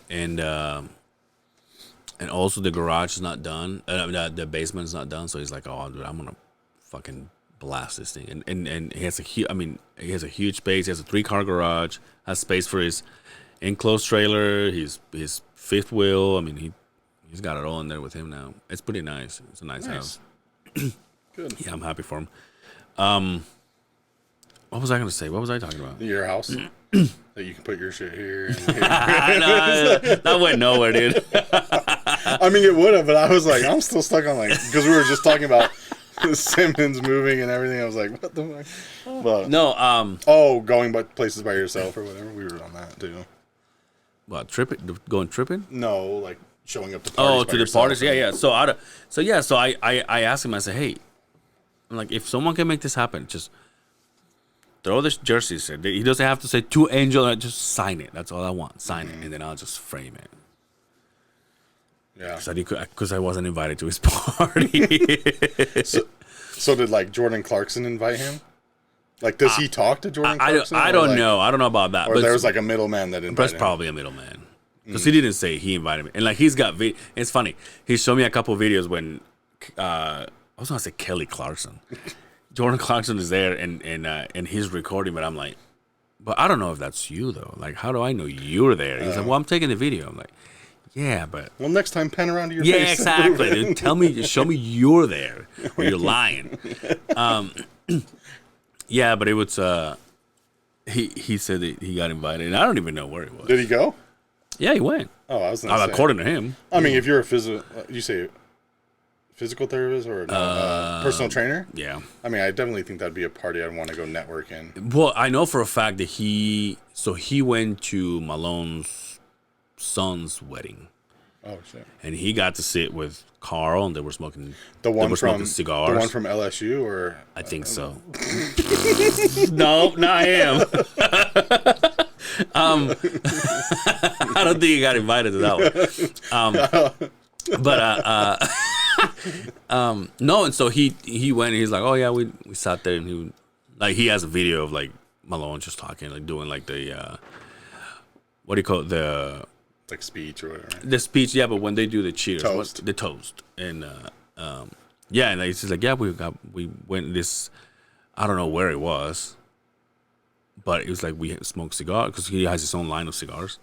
also the garage is not done. The basement is not done. So he's like, "Oh, dude, I'm gonna fucking blast this thing." And he has he has a huge space. He has a 3-car garage. Has space for his enclosed trailer. His 5th wheel. I mean, he's got it all in there with him now. It's pretty nice. It's a nice house. Good. Yeah, I'm happy for him. What was I gonna say? What was I talking about? Your house that you can put your shit here. And here. That went nowhere, dude. I mean, it would have, but I was like, I'm still stuck on like because we were just talking about Simmons moving and everything. I was like, what the fuck? But, No, going by places by yourself or whatever. We were on that too. what, going tripping? No, like showing up to parties. Oh, by to the yourself. parties, yeah. So I asked him. I said, hey, I'm like, if someone can make this happen, just throw this jersey. He doesn't have to say to Angel. Just sign it. That's all I want. Sign it, and then I'll just frame it. Yeah. Because I wasn't invited to his party. So did like Jordan Clarkson invite him? Like, does he talk to Jordan Clarkson? I don't know. I don't know about that. Or but there was like a middleman that invited that's him. probably a middleman. Because he didn't say he invited me. And like he's got it's funny. He showed me a couple of videos when I was gonna say Kelly Clarkson. Jordan Clarkson is there and he's recording, but I'm like, but I don't know if that's you though. Like, how do I know you're there? He's like, well, I'm taking the video. I'm like, yeah, but well, next time pan around to your face. yeah, exactly. Dude. Show me you're there, or you're lying. Yeah, but it was he said that he got invited, and I don't even know where he was. Did he go? Yeah, he went. Oh, I was gonna say. According to him. I mean, if you're a you say physical therapist or personal trainer? Yeah. I mean, I definitely think that'd be a party I'd want to go network in. Well, I know for a fact that he went to Malone's son's wedding. Oh shit! And he got to sit with Carl, and they were smoking. smoking cigars. The one from LSU, or I think so. No, not him. I don't think he got invited to that one. No, and so he went, and he's like, oh yeah, we sat there, and he has a video of like Malone just talking, like doing like the what do you call it, the like speech or whatever. the speech, yeah, but when they do the cheers, Toast. the toast, and Yeah, and he's just like, yeah, we went this. I don't know where it was, but it was like we smoked cigars because he has his own line of cigars.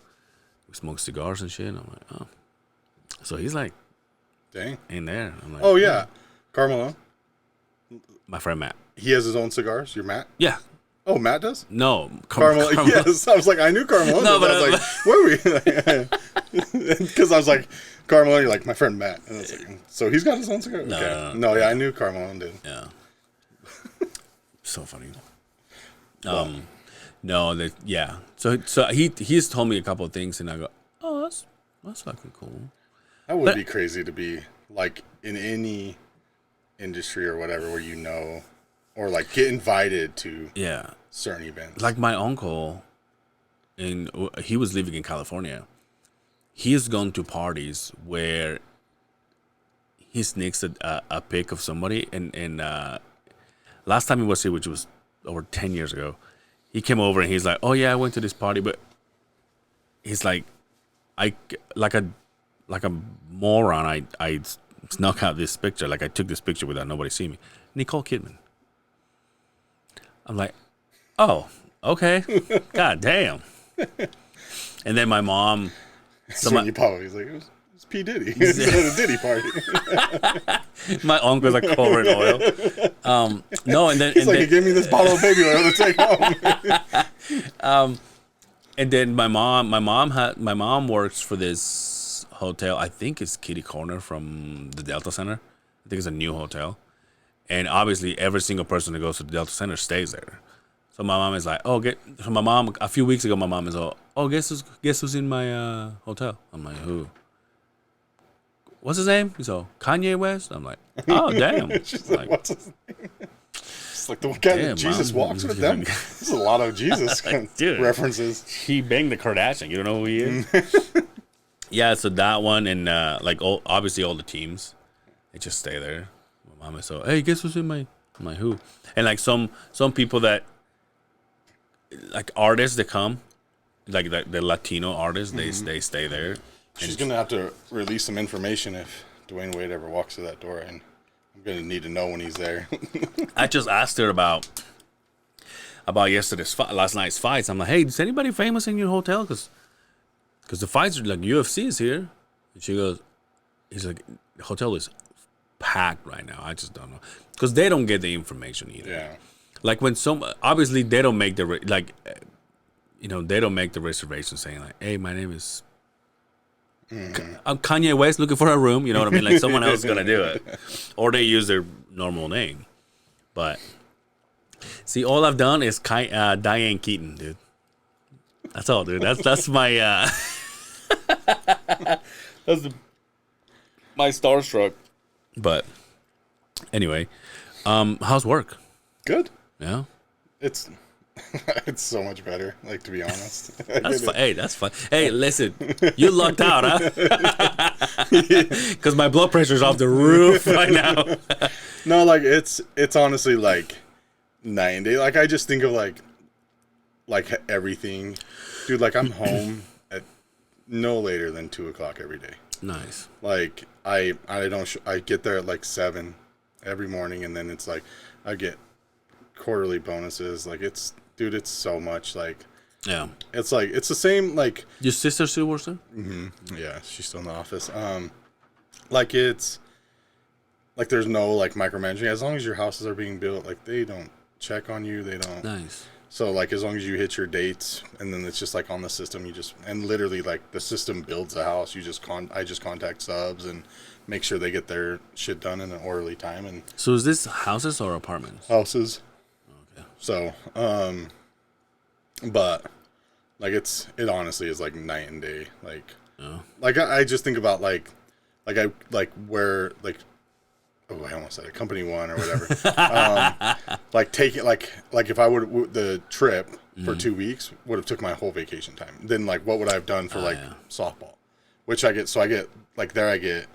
We smoked cigars and shit. And I'm like, oh. So he's like, Dang. in there. I'm like, Oh yeah, Carmelo. my friend Matt. He has his own cigars. Your Matt? Yeah. Oh, Matt does? No, Carmelo. Yes, I was like, I knew Carmelo. No, but but I was like, where were we? Because I was like, Carmelo. You're like my friend Matt, and I was like, so he's got his own cigar. No, yeah, I knew Carmelo did. Yeah. So funny. Well, No, that yeah. So he's told me a couple of things, and I go, oh, that's fucking cool. That would be crazy to be like in any industry or whatever where you know, or like get invited to Yeah. certain events. Like my uncle, he was living in California. He's gone to parties where he sneaks a pic of somebody, and last time he was here, which was over 10 years ago, he came over and he's like, oh yeah, I went to this party, but he's like, I like a moron, I snuck out this picture, like I took this picture without nobody seeing me. Nicole Kidman. I'm like, oh, okay. God damn. And then my mom. So when you pop, he's like, it was P. Diddy. It's at a Diddy party. My uncle's like covered in oil. No, and then He's like, he gave me this bottle of baby oil to take home. And then my mom works for this hotel. I think it's Kitty Corner from the Delta Center. I think it's a new hotel. And obviously, every single person that goes to the Delta Center stays there. So my mom is like, so my mom, a few weeks ago, my mom is all, oh, guess who's in my hotel? I'm like, who? What's his name? He's all, Kanye West? I'm like, oh, damn. She's like, what's his name? It's like the guy that Jesus walks with them. There's a lot of Jesus references. He banged the Kardashian. You don't know who he is? Yeah, so that one and obviously all the teams, they just stay there. My mom is so, hey, guess who's in my who? And like some people that like artists that come, like the Latino artists, they stay there. She's gonna have to release some information if Dwayne Wade ever walks through that door, and I'm gonna need to know when he's there. I just asked her about last night's fights. I'm like, hey, is anybody famous in your hotel? Because the fights are like UFC is here. And she goes, he's like, the hotel is packed right now. I just don't know because they don't get the information either. Yeah. Like when obviously they don't make the they don't make the reservation saying like, hey, my name is I'm Kanye West looking for a room. You know what I mean? Like someone else is gonna do it, or they use their normal name. But see, all I've done is Diane Keaton, dude. That's all, dude. That's my that's my starstruck. But anyway, how's work? Good. Yeah. It's so much better, like, to be honest. That's fun. Hey, that's fun. Hey, listen, you lucked out, huh? Because my blood pressure's off the roof right now. No, like, it's honestly, like, night and day. Like, I just think of, like everything. Dude, like, I'm home at no later than 2 o'clock every day. Nice. Like, I get there at, like, 7 every morning, and then it's, like, I get quarterly bonuses. Like, it's so much. Like, yeah, it's like it's the same. Like, your sister still works there? Mm-hmm. Yeah, she's still in the office. Like, it's like there's no like micromanaging. As long as your houses are being built, like, they don't check on you. They don't. Nice. So, like, as long as you hit your dates, and then it's just like on the system, and literally, like, the system builds a house. I just contact subs and make sure they get their shit done in an orderly time. And so is this houses or apartments? Houses. Okay. So, but like it honestly is like night and day. Like, like I just think about like where like, oh, I almost said it, Company One or whatever. Like taking like if I would the trip for 2 weeks would have took my whole vacation time. Then like what would I have done for softball, which I get. So I get like there I get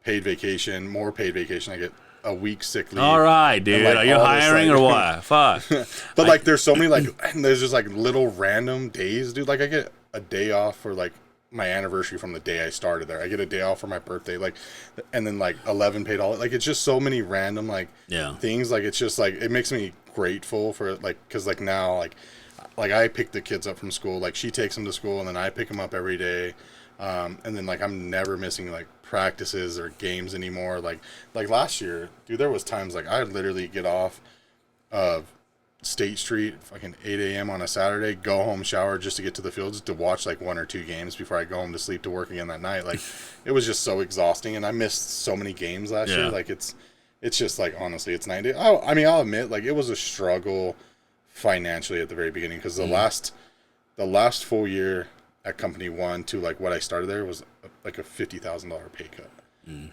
paid vacation, more paid vacation. I get a week sick leave. All right, dude. Like, are you hiring or what? Fuck. But like, there's so many like, and there's just like little random days, dude. Like I get a day off for like my anniversary from the day I started there. I get a day off for my birthday, like, and then like 11 paid all. Like, it's just so many random like things. Like, it's just like it makes me grateful for it, like, because like now like I pick the kids up from school. Like, she takes them to school, and then I pick them up every day. And then like I'm never missing like practices or games anymore. Like last year, dude, there was times like I'd literally get off of State Street fucking 8 a.m. on a Saturday, go home, shower just to get to the fields to watch like 1 or 2 games before I go home to sleep to work again that night. Like, it was just so exhausting, and I missed so many games last year. Like, it's just like, honestly, it's 90. I mean, I'll admit, like, it was a struggle financially at the very beginning, because the last full year at Company 1 to like what I started there was like a $50,000 pay cut.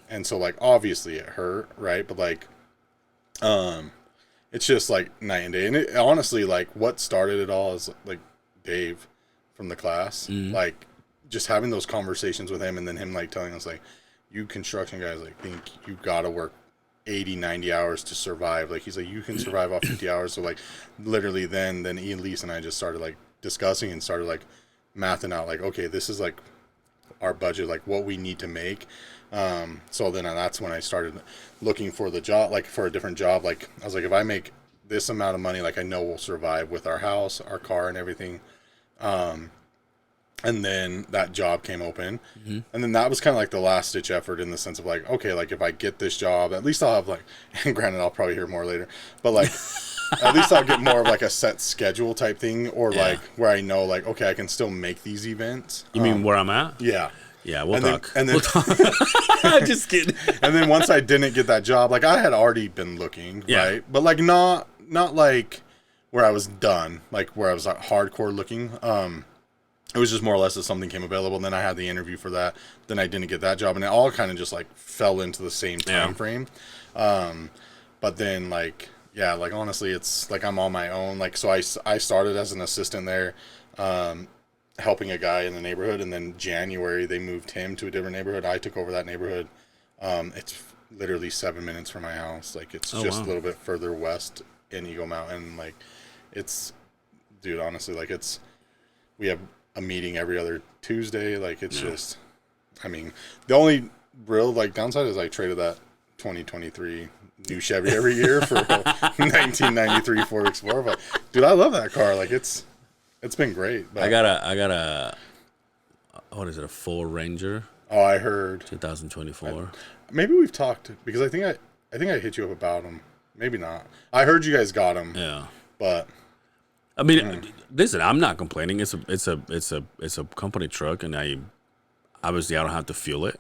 And so like obviously it hurt, right? But like it's just like night and day. And it, honestly, like what started it all is like Dave from the class, like just having those conversations with him, and then him like telling us like, you construction guys like think you gotta work 80-90 hours to survive. Like, he's like, you can survive off 50 hours. So like literally then Elise and I just started like discussing and started like mathing out like, okay, this is like our budget, like what we need to make. So then that's when I started looking for the job, like for a different job. Like, I was like, if I make this amount of money, like I know we'll survive with our house, our car, and everything. And then that job came open, and then that was kind of like the last ditch effort, in the sense of like, okay, like if I get this job, at least I'll have like, and granted I'll probably hear more later, but like at least I'll get more of like a set schedule type thing, or like where I know like, okay, I can still make these events. You mean where I'm at? Yeah. Yeah, we'll talk. We'll talk. Just kidding. And then once I didn't get that job, like I had already been looking, right? But like not like where I was done, like where I was like hardcore looking. It was just more or less if something came available, and then I had the interview for that. Then I didn't get that job, and it all kind of just like fell into the same time frame. But then like, yeah, like honestly, it's like I'm on my own. Like, so I started as an assistant there, helping a guy in the neighborhood, and then January they moved him to a different neighborhood. I took over that neighborhood. It's literally 7 minutes from my house. Like, it's a little bit further west in Eagle Mountain. Like, it's, dude, honestly, like we have a meeting every other Tuesday. Like, it's just, I mean, the only real like downside is I traded that 2023 new Chevy every year for a 1993 Ford Explorer. But dude, I love that car. Like, it's been great. But I got a what is it, a Ford Ranger? Oh, I heard 2024. Maybe we've talked, because I think I hit you up about them. Maybe not. I heard you guys got them. Yeah. But I mean, listen, I'm not complaining. It's a company truck, and I don't have to fuel it.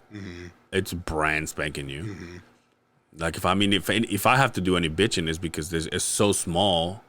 It's brand spanking new. Like, if I have to do any bitching, is because it's so small.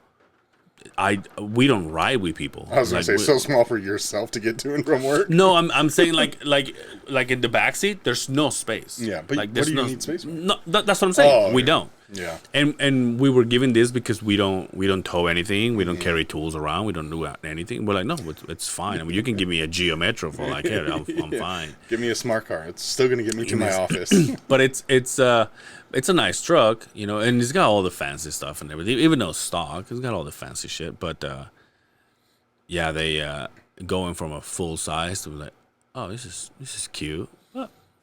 We don't ride with people. I was gonna say, so small for yourself to get to and from work. No, I'm saying like in the backseat, there's no space. Yeah, but like, what do you need space for? No, that's what I'm saying. Oh, we don't. Yeah. And we were given this because we don't tow anything. We don't carry tools around. We don't do anything. We're like, no, it's fine. I mean, you can give me a Geo Metro for all I care. I'm fine. Give me a smart car. It's still gonna get me to my office. But it's a nice truck, you know, and it's got all the fancy stuff and everything. Even though it's stock, it's got all the fancy shit. But yeah, they going from a full size to like, oh, this is cute.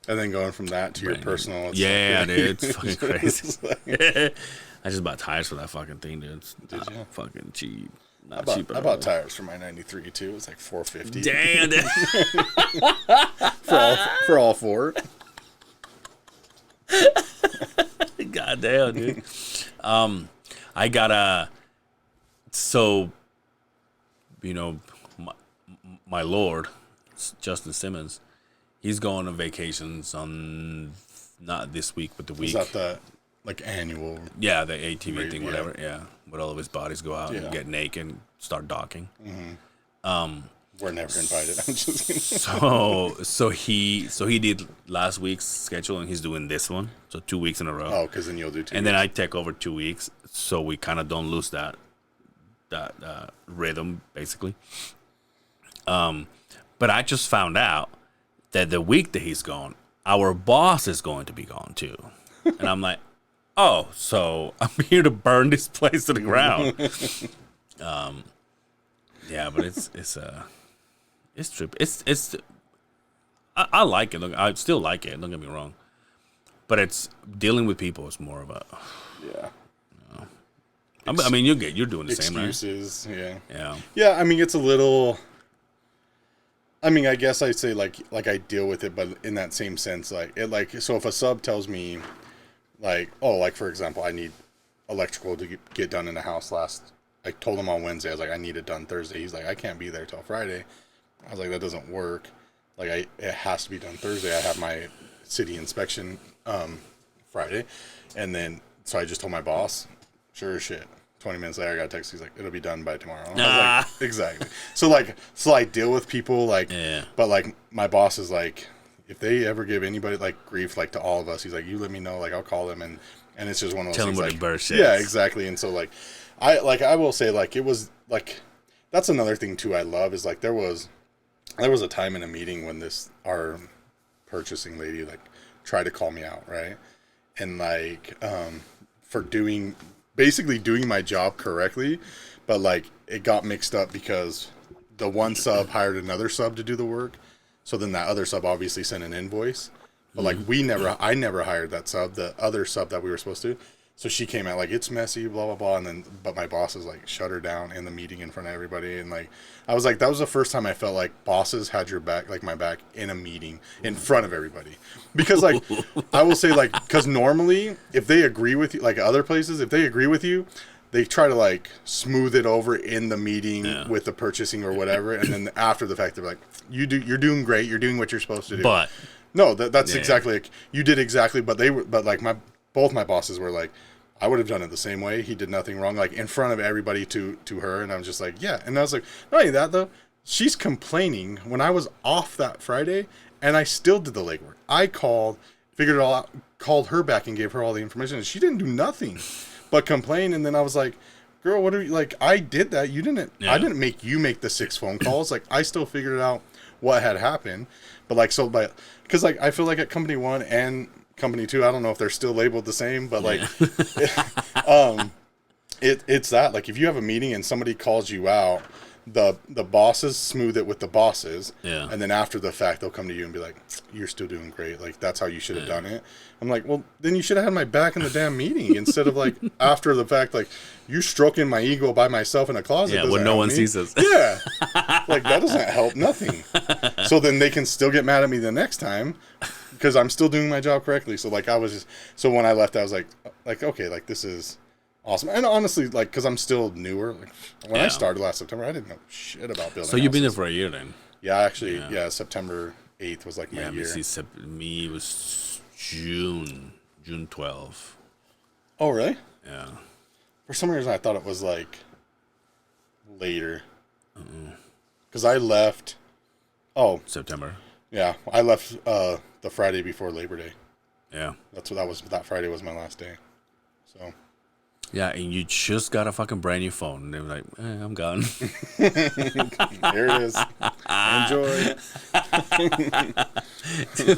And then going from that to your personal. It's dude, it's fucking crazy. It's like, I just bought tires for that fucking thing, dude. It's Did you? fucking cheap. Not I cheap at all. bought tires for my 93 too. It was like $450. Damn, for all four. God damn, dude. I got so, you know, my lord, Justin Simmons, he's going on vacations on, not this week, but the week. Is that the like annual? Yeah, the ATV Right, thing, yeah. whatever. Yeah, but all of his bodies go out and get naked and start docking. We're never invited. I'm just kidding. So he did last week's schedule, and he's doing this one. So 2 weeks in a row. Oh, because then you'll do two. And then I take over 2 weeks, so we kind of don't lose that rhythm, basically. But I just found out that the week that he's gone, our boss is going to be gone too. And I'm like, oh, so I'm here to burn this place to the ground. Yeah, but it's true. It's I like it. Look, I still like it. Don't get me wrong. But it's dealing with people is more of a. Yeah. I mean, you're doing the same, right? Excuses. Yeah. Yeah. Yeah. I mean, it's a little. I mean, I guess I'd say like I deal with it, but in that same sense, so if a sub tells me, like, oh, like for example, I need electrical to get done in the house I told him on Wednesday, I was like, I need it done Thursday. He's like, I can't be there till Friday. I was like, that doesn't work. Like, it has to be done Thursday. I have my city inspection Friday. And then, so I just told my boss, sure as shit. 20 minutes later, I got a text. He's like, it'll be done by tomorrow. I was like, exactly. So I deal with people, like, but, like, my boss is like, if they ever give anybody, like, grief, like, to all of us, he's like, you let me know, like, I'll call them. And it's just one of those Tell things. them what like, the burst is. Yeah, exactly. And so, like, I will say, like, it was, like, that's another thing, too, I love, is, like, there was a time in a meeting when our purchasing lady, like, tried to call me out, right? And, like, for basically doing my job correctly, but, like, it got mixed up because the one sub hired another sub to do the work, so then that other sub obviously sent an invoice, but, like, I never hired that sub, the other sub that we were supposed to. So she came out like, it's messy, blah, blah, blah. But my bosses like shut her down in the meeting in front of everybody. And like, I was like, that was the first time I felt like bosses had your back, like my back in a meeting in front of everybody. Because like, I will say like, because normally if they agree with you, like other places, if they agree with you, they try to like smooth it over in the meeting with the purchasing or whatever. And then after the fact, they're like, you're doing great. You're doing what you're supposed to do. But no, that's exactly like, you did exactly. But both my bosses were like, I would have done it the same way. He did nothing wrong, like in front of everybody to her. And I was just like, yeah. And I was like, not only that though, she's complaining when I was off that Friday and I still did the legwork. I figured it all out, called her back and gave her all the information. And she didn't do nothing but complain. And then I was like, girl, what are you like? I did that. You didn't, I didn't make you make the 6 phone calls. Like I still figured out what had happened. But like, cause like, I feel like at company 1 and company 2, I don't know if they're still labeled the same, but like it's that like if you have a meeting and somebody calls you out, the bosses smooth it with the bosses, and then after the fact they'll come to you and be like, you're still doing great, like that's how you should have done it. I'm like, well then you should have had my back in the damn meeting instead of like after the fact, like you stroking my ego by myself in a closet when no one sees us. Like that doesn't help nothing. So then they can still get mad at me the next time because I'm still doing my job correctly. So like so when I left, I was like okay, like this is awesome. And honestly, like because I'm still newer. Like when I started last September, I didn't know shit about building. So you've been there for a year then? Yeah, actually, September 8th was like my year. Me was June 12th. Oh really? Yeah. For some reason, I thought it was like later. Because I left. Oh, September. Yeah, I left the Friday before Labor Day. Yeah. That Friday was my last day. So. Yeah, and you just got a fucking brand new phone. And they were like, I'm gone. Here it is. Enjoy.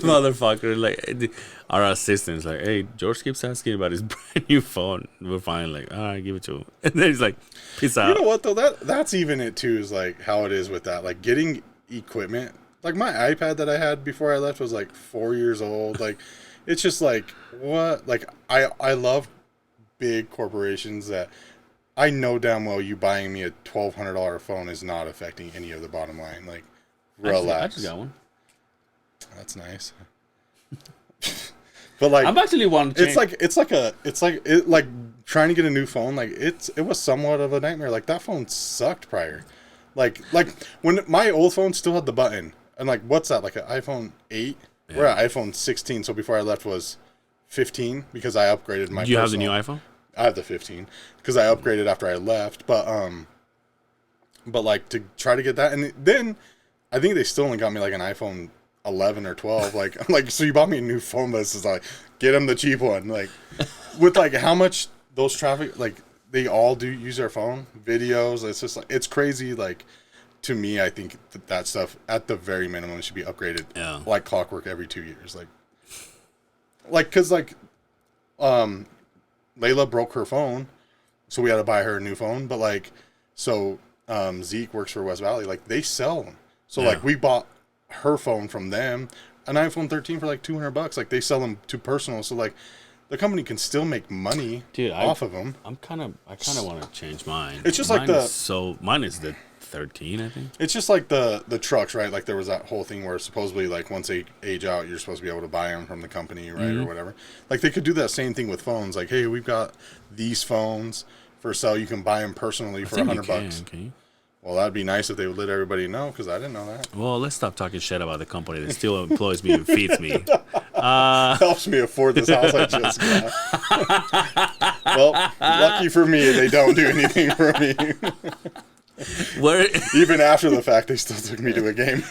Motherfucker, like our assistant's like, hey, George keeps asking about his brand new phone. We're finally like, all right, give it to him. And then he's like, peace out. You know what though? That's even it too, is like how it is with that. Like getting equipment. Like my iPad that I had before I left was like 4 years old. Like it's just like what? Like I love big corporations that I know damn well you buying me a $1,200 phone is not affecting any of the bottom line. Like relax. I just got one. That's nice. But like I'm actually wanting to change. It's like trying to get a new phone. Like it was somewhat of a nightmare. Like that phone sucked prior. Like when my old phone still had the button. And like what's that? Like an iPhone 8? Yeah. We're at iPhone 16. So before I left was 15 because I upgraded my. Do you have the new iPhone? I have the 15 because I upgraded after I left. But like to try to get that, and then I think they still only got me like an iPhone 11 or 12. Like I'm like, so you bought me a new phone, but it's like get them the cheap one. Like with like how much those traffic, like they all do use their phone videos. It's just like it's crazy. Like to me, I think that stuff at the very minimum should be upgraded like clockwork every 2 years. Like because Layla broke her phone, so we had to buy her a new phone. But like, so Zeke works for West Valley. Like they sell them. So like we bought her phone from them, an iPhone 13 for like $200. Like they sell them to personal, so like the company can still make money off of them. I kind of want to change mine. It's just mine like mine is the 13, I think. It's just like the trucks, right? Like there was that whole thing where supposedly like once they age out, you're supposed to be able to buy them from the company, right, or whatever. Like they could do that same thing with phones. Like, hey, we've got these phones for sale. You can buy them personally for $100. Can you? Well, that'd be nice if they would let everybody know, because I didn't know that. Well, let's stop talking shit about the company that still employs me and feeds me. Helps me afford this house I just got. Well, lucky for me, they don't do anything for me. Even after the fact, they still took me to a game.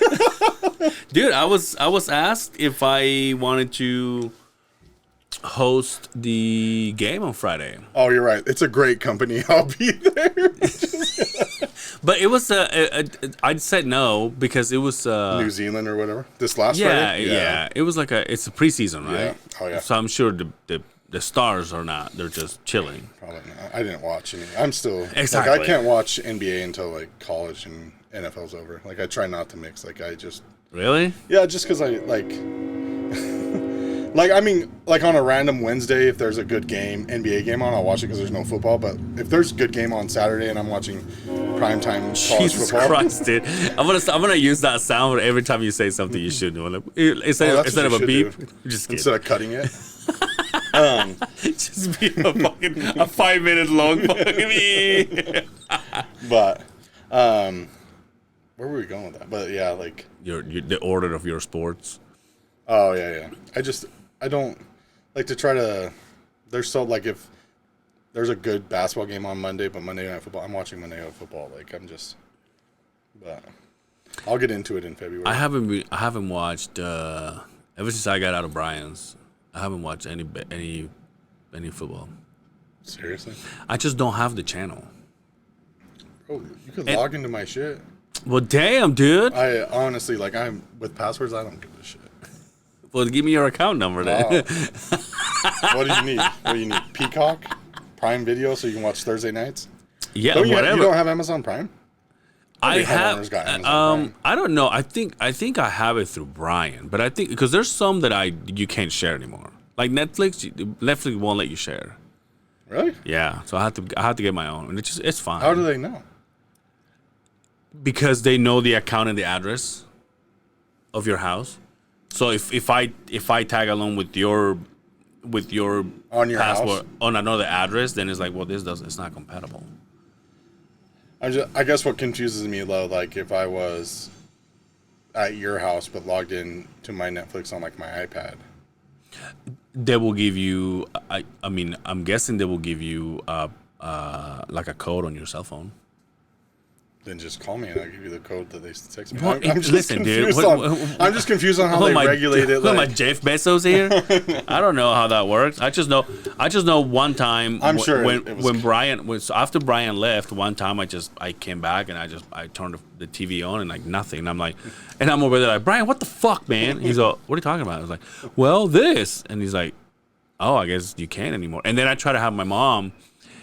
Dude, I was asked if I wanted to host the game on Friday. Oh, you're right. It's a great company. I'll be there. But it was I said no because it was New Zealand or whatever. This last Friday? Friday? Yeah. It was like it's a preseason, right? Yeah. Oh yeah. So I'm sure the stars are not. They're just chilling. Probably not. I didn't watch any. I'm still exactly. Like I can't watch NBA until like college and NFL's over. Like I try not to mix. Like I just Really? Yeah, just because I like like I mean like on a random Wednesday, if there's a good game, NBA game on, I'll watch it because there's no football. But if there's a good game on Saturday and I'm watching primetime college Jesus football, Christ, dude! I'm gonna use that sound every time you say something you shouldn't. Instead of a beep, just instead of cutting it. Just be a 5 minute long fucking beep. But where were we going with that? But yeah, like the order of your sports. Oh yeah. I don't like to try to. There's so like if there's a good basketball game on Monday, but Monday Night Football, I'm watching Monday Night Football. Like I'm just, but I'll get into it in February. I haven't watched ever since I got out of Brian's. I haven't watched any football. Seriously? I just don't have the channel. Bro, you could log into my shit. Well, damn, dude. I honestly like I'm with passwords. I don't give a shit. Well, give me your account number then. What do you need? What do you need? Peacock, Prime Video, so you can watch Thursday nights. Yeah, whatever. You don't have Amazon Prime? I have. I don't know. I think I have it through Brian, but I think because there's some that you can't share anymore. Like Netflix won't let you share. Really? Yeah. So I have to get my own, and it's fine. How do they know? Because they know the account and the address of your house. So if I tag along with your on your password house? on another address, then it's like, well, it's not compatible. I guess what confuses me though, like if I was at your house but logged in to my Netflix on like my iPad, they will give you. I mean, I'm guessing they will give you like a code on your cell phone. Then just call me and I'll give you the code that they text me. Well, I'm just listen, confused dude. I'm just confused on how they regulate it. Who am I, Jeff Bezos here? I don't know how that works. I just know one time. I'm sure after Brian left, one time I came back and I turned the TV on and like nothing. And I'm like, and I'm over there like, Brian, what the fuck, man? He's like, what are you talking about? I was like, well, this, and he's like, oh, I guess you can't anymore. And then I tried to have my mom,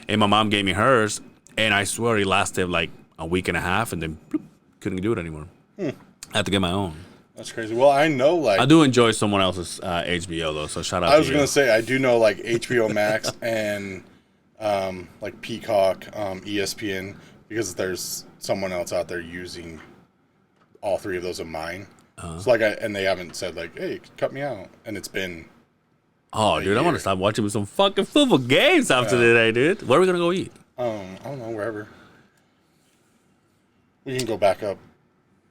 and my mom gave me hers, and I swear it lasted like a week and a half, and then bloop, couldn't do it anymore. I had to get my own. That's crazy. Well, I know like I do enjoy someone else's HBO though, so shout out. I was gonna say I do know like HBO Max and like Peacock, ESPN, because there's someone else out there using all three of those of mine. So like and they haven't said like, hey, cut me out, and it's been. Oh, dude, I want to stop watching some fucking football games after today, dude. Where are we gonna go eat? I don't know, wherever. We can go back up,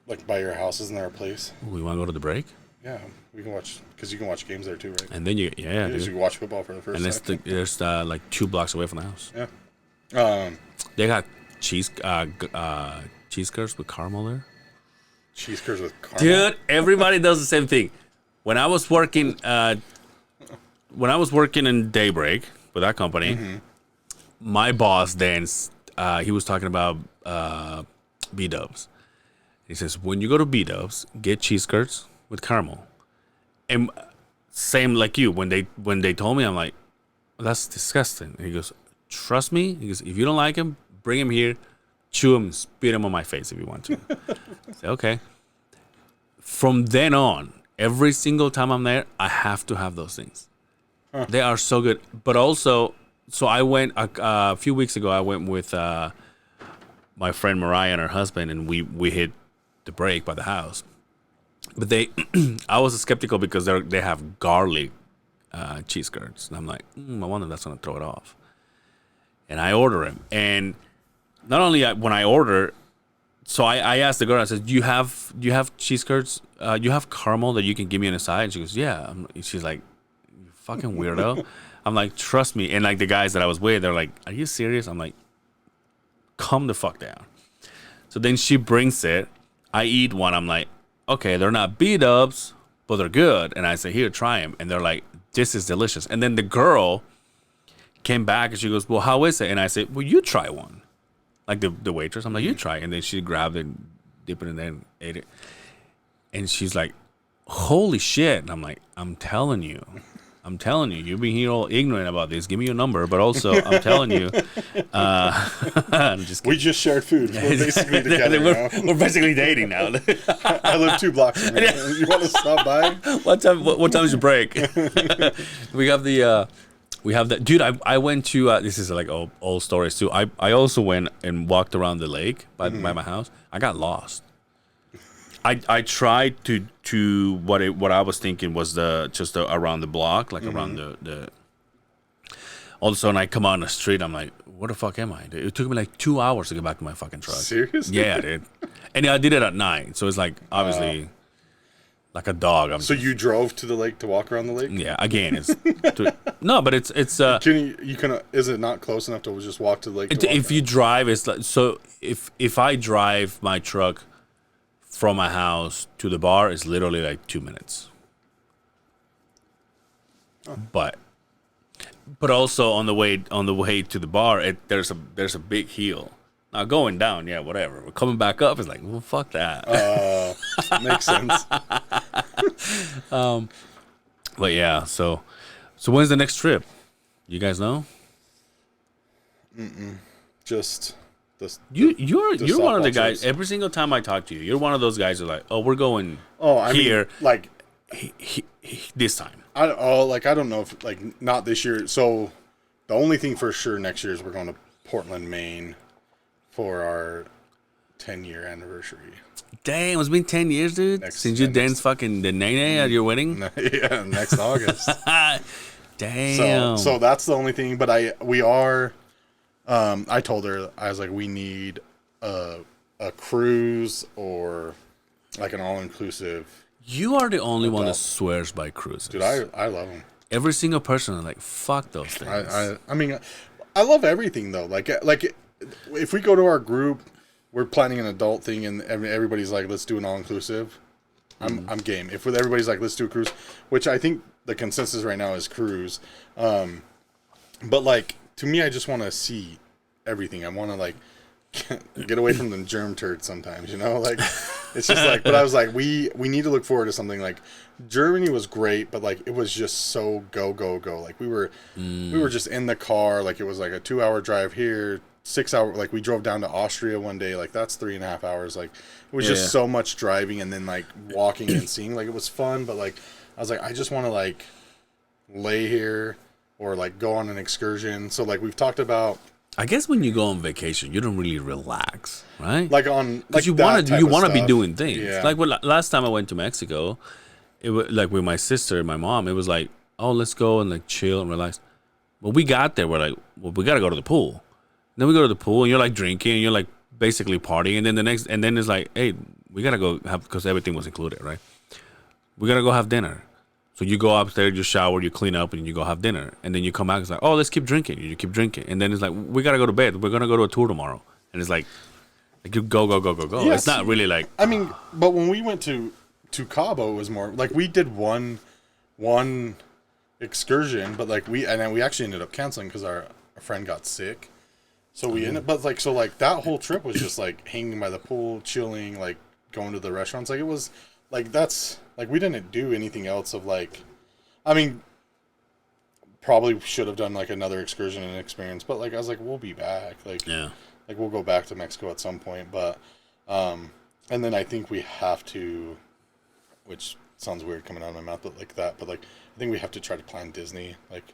like by your house. Isn't there a place? We want to go to the break? Yeah, we can watch because you can watch games there too, right? And then dude. You can watch football for the first. And there's like 2 blocks away from the house. Yeah. They got cheese curds with caramel there. Cheese curds with caramel. Dude, everybody does the same thing. When I was working in Daybreak with that company, my boss then he was talking about B-dubs. He says, when you go to B-dubs, get cheese curds with caramel. And same like you, when they told me, I'm like, well, that's disgusting. And he goes, trust me. He goes, if you don't like them, bring them here, chew them, spit them on my face if you want to. I say, okay. from then on, every single time I'm there, I have to have those things. They are so good. But also, so I went a few weeks ago. I went with my friend Mariah and her husband, and we hit the break by the house. But I was skeptical because they have garlic cheese curds, and I'm like, I wonder if that's gonna throw it off. And I order them, and not only when I order, so I asked the girl, I said, do you have cheese curds? You have caramel that you can give me on the side? And she goes, yeah. She's like, you fucking weirdo. I'm like, trust me. And like the guys that I was with, they're like, are you serious? I'm like, calm the fuck down. So then she brings it. I eat one. I'm like, okay, they're not B-dubs, but they're good. And I say, here, try them. And they're like, this is delicious. And then the girl came back and she goes, well, how is it? And I said, well, you try one. Like the waitress. I'm like, you try it. And then she grabbed it, dipped it in there, and ate it. And she's like, holy shit. And I'm like, I'm telling you, you've been here all ignorant about this. Give me your number. But also, I'm telling you, I'm just we just shared food. We're basically together now. We're basically dating now. I live 2 blocks from here. You want to stop by? What time is your break? We have that. Dude, I went to, this is like old stories too. I also went and walked around the lake by my house. I got lost. I tried to what I was thinking was around the block, like around the. All of a sudden, I come out on the street. I'm like, where the fuck am I? It took me like 2 hours to get back to my fucking truck. Seriously? Yeah, dude. And I did it at night, so it's like obviously like a dog. So you drove to the lake to walk around the lake? Yeah. Again, it's no, but it's. Can you is it not close enough to just walk to the lake? If you drive, it's like, so. If I drive my truck from my house to the bar, it's literally like 2 minutes. Oh. But also on the way to the bar, there's a big hill. Now going down, yeah, whatever. But coming back up, it's like, well, fuck that. Makes sense. But yeah, so when's the next trip? You guys know? Just. You're one of the guys. Trips. Every single time I talk to you, you're one of those guys who are like, oh, we're going here. Mean, like this time. I don't know if like not this year. So the only thing for sure next year is we're going to Portland, Maine, for our 10-year anniversary. Damn, it's been 10 years, dude. Since you danced fucking the nene at your wedding. Yeah, next August. Damn. So that's the only thing. But we are. I told her, I was like, we need a cruise or like an all-inclusive. You are the only one that swears by cruises. Dude, I love them. Every single person is like, fuck those things. I mean, I love everything though. Like if we go to our group, we're planning an adult thing and everybody's like, let's do an all-inclusive. I'm game. If everybody's like, let's do a cruise, which I think the consensus right now is cruise. But like, to me, I just want to see everything. I want to like get away from the germ turd sometimes, you know? Like it's just like, but I was like, we need to look forward to something. Like Germany was great, but like it was just so go. Like we were just in the car. Like it was like a 2-hour drive here, 6 hour. Like we drove down to Austria one day. Like that's 3.5 hours. Like it was just so much driving and then like walking and seeing. Like it was fun, but like I was like, I just want to like lay here. Or like go on an excursion. So like we've talked about. I guess when you go on vacation, you don't really relax, right? Like on like you want to be doing things. Yeah. Like last time I went to Mexico, it was like with my sister and my mom. It was like, oh, let's go and like chill and relax. Well, we got there. We're like, well, we gotta go to the pool. And then we go to the pool and you're like drinking and you're like basically partying. And then it's like, hey, we gotta go have because everything was included, right? We gotta go have dinner. So you go upstairs, you shower, you clean up, and you go have dinner. And then you come back, it's like, oh, let's keep drinking. You keep drinking. And then it's like, we got to go to bed. We're going to go to a tour tomorrow. And it's like you go. Yeah, it's not really like... I mean, but when we went to Cabo, it was more... Like, we did one excursion, but like we actually ended up canceling because our friend got sick. So we ended... But like, so like, that whole trip was just like hanging by the pool, chilling, like going to the restaurants. Like, it was... Like, that's... Like, we didn't do anything else of, like... I mean, probably should have done, like, another excursion and experience. But, like, I was like, we'll be back. Like, yeah. Like, we'll go back to Mexico at some point. But, and then I think we have to which sounds weird coming out of my mouth, but like that. But like, I think we have to try to plan Disney. Like,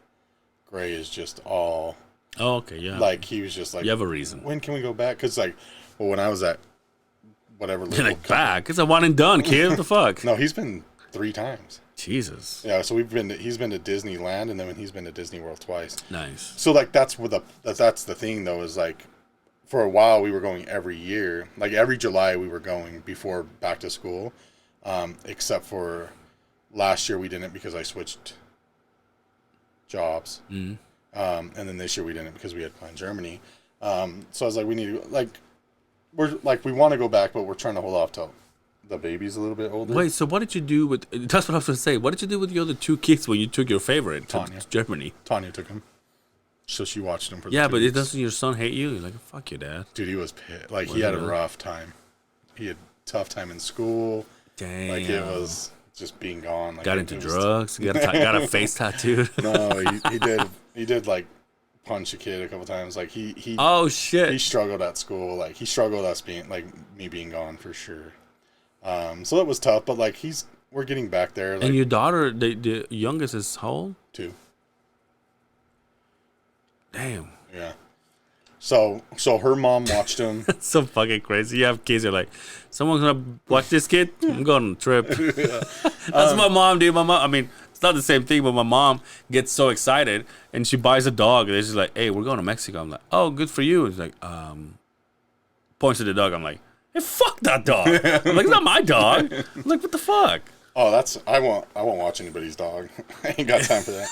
Gray is just all. Oh, okay, yeah. Like he was just like. You have a reason. When can we go back? Because like, well, when I was at whatever. You're like back. It's a one and done, kid. What the fuck? No, he's been 3 times. Jesus. Yeah, so he's been to Disneyland, and then he's been to Disney World twice. Nice. So like that's the thing though, is like for a while we were going every year. Like every July we were going before back to school. Except for last year we didn't because I switched jobs. Mm-hmm. And then this year we didn't because we had planned Germany. So I was like, we need to we want to go back, but we're trying to hold off till the baby's a little bit older. Wait, so what did you do with? That's what I was going to say. What did you do with the other 2 kids when you took your favorite to Germany? Tanya took him, so she watched him for. Yeah, but doesn't your son hate you? You're like, fuck your dad. Dude, he was pissed. Like he had a rough time. He had a tough time in school. Damn. Like it was just being gone. Like, got into drugs. Got a face tattooed. No, he did. He did like punch a kid a couple times. Like he. Oh shit. He struggled at school. Like he struggled us being like me being gone for sure. So it was tough, but like we're getting back there. Like, and your daughter, the youngest is how old? 2. Damn. Yeah. So her mom watched him. That's so fucking crazy. You have kids, you're like, someone's gonna watch this kid? I'm going on a trip. That's my mom, dude. My mom, I mean, it's not the same thing, but my mom gets so excited and she buys a dog and she's like, hey, we're going to Mexico. I'm like, oh, good for you. It's like, points to the dog. I'm like, hey, fuck that dog. I'm like, it's not my dog. I'm like, what the fuck? Oh, I won't watch anybody's dog. I ain't got time for that.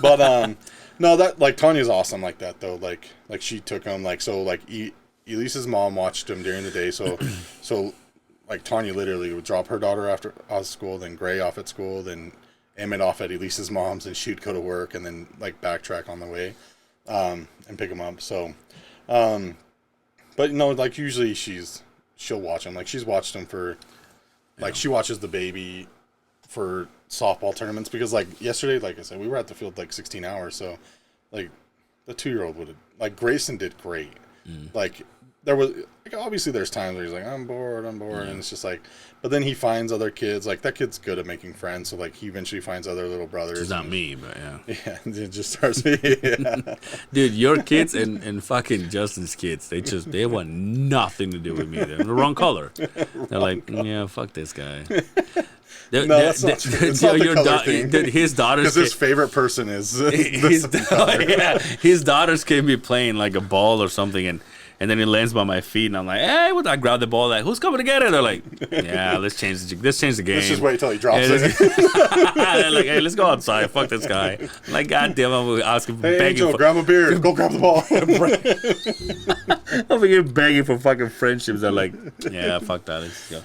But no, that like Tanya's awesome like that though. Like she took him Elise's mom watched him during the day. So like Tanya literally would drop her daughter off at school, then Gray off at school, then Emmett off at Elise's mom's, and she'd go to work and then like backtrack on the way, and pick him up. So, but no, like usually she'll watch him. Like she's watched him for, like she watches the baby for softball tournaments because like yesterday, like I said, we were at the field like 16 hours. So like the 2-year-old would have, like Grayson did great. Like there was, like obviously there's times where he's like, I'm bored. And it's just like, but then he finds other kids. Like that kid's good at making friends. So like he eventually finds other little brothers. It's not me, but yeah. Yeah. It just starts. Yeah. Dude, your kids and fucking Justin's kids, they want nothing to do with me. They're the wrong color. They're like, yeah, fuck this guy. No, that's not true. It's not the color thing. His daughters, because his favorite person is his daughters can be playing like a ball or something, and then it lands by my feet, and I'm like, hey, I grab the ball, like, who's coming to get it? They're like, yeah, let's change the game. Let's just wait till he drops it. They're like, hey, let's go outside. Fuck this guy. I'm like, God damn, I'm asking, hey, begging Angel, grab a beer. Go grab the ball. I'm here begging for fucking friendships. They're like, yeah, fuck that. Let's go.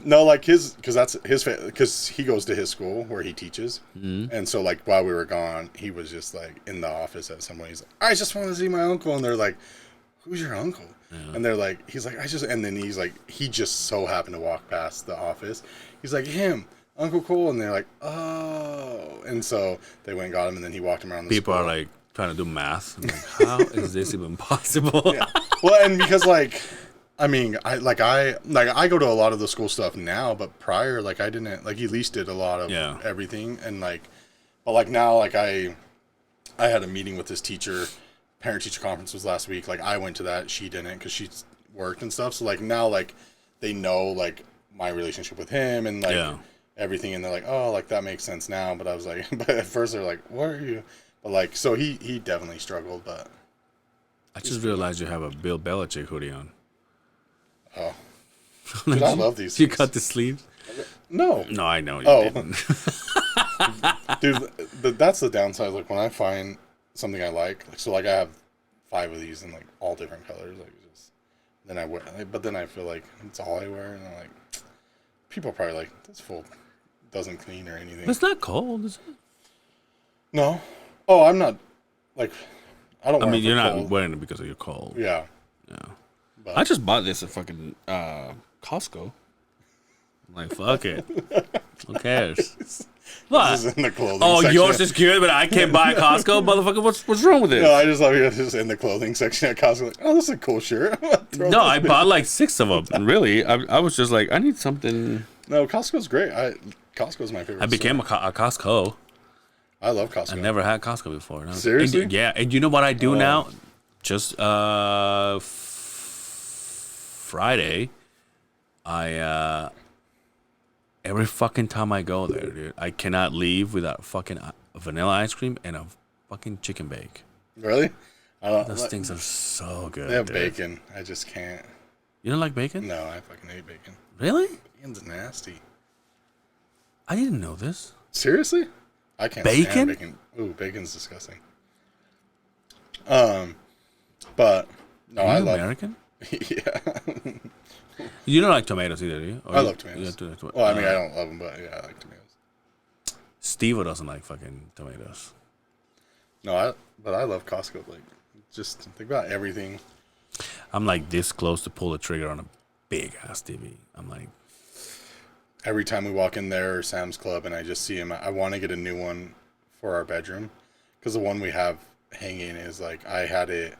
No, like because he goes to his school where he teaches, and so like while we were gone, he was just like in the office at someone. He's like, I just want to see my uncle, and they're like, who's your uncle? Yeah. And they're like, he's like, and then he's like, he just so happened to walk past the office. He's like, him, Uncle Cole, and they're like, oh, and so they went and got him, and then he walked him around the People school. Are like trying to do math. I'm like, how is this even possible? Yeah. Well, and because like, I mean, I go to a lot of the school stuff now, but prior, like I didn't, like Elise did a lot of everything, and like, but like now, like I had a meeting with this teacher. Parent-teacher conference was last week. Like I went to that, she didn't because she worked and stuff. So like now, like they know like my relationship with him and like everything, and they're like, oh, like that makes sense now. But I was like, but at first they're like, what are you? But like, so he definitely struggled. But I just realized you have a Bill Belichick hoodie on. Oh, dude, I love these. You cut the sleeves? No, I know you didn't. Dude, that's the downside. Like when I find something I like, so like I have 5 of these in like all different colors, like just then I wear, but then I feel like it's all I wear, and I'm like, people are probably like, this full doesn't clean or anything. It's not cold, is it? No. Oh, I'm not like, I don't. I mean, you're not cold. wearing it because of your cold. Yeah. But I just bought this at fucking Costco. I'm like, fuck it. Who cares? What? This is in the clothing section. Yours is good, but I can't buy at Costco? Motherfucker, what's wrong with it? No, I just love you just in the clothing section at Costco. Like, oh, this is a cool shirt. No, I bought like 6 of them. And really, I was just like, I need something. No, Costco's great. Costco's my favorite. I became a Costco. I love Costco. I never had Costco before. No. Seriously? And, yeah, and you know what I do now? Just Friday, I every fucking time I go there, dude, I cannot leave without fucking vanilla ice cream and a fucking chicken bake. Really? I don't. Those things are so good. They have dude. bacon. I just can't. You don't like bacon? No, I fucking hate bacon. Really? Bacon's nasty. I didn't know this. Seriously? I can't Bacon? stand bacon. Ooh, bacon's disgusting. But no, Are I you love. American? Yeah. You don't like tomatoes either, do you? Or I you- love tomatoes. you like Well, I mean, I don't love them, but yeah, I like tomatoes. Steve doesn't like fucking tomatoes. No, but I love Costco. Like, just think about everything. I'm like this close to pull the trigger on a big ass TV. I'm like, Every time we walk in there or Sam's Club and I just see him, I want to get a new one for our bedroom because the one we have hanging is like I had it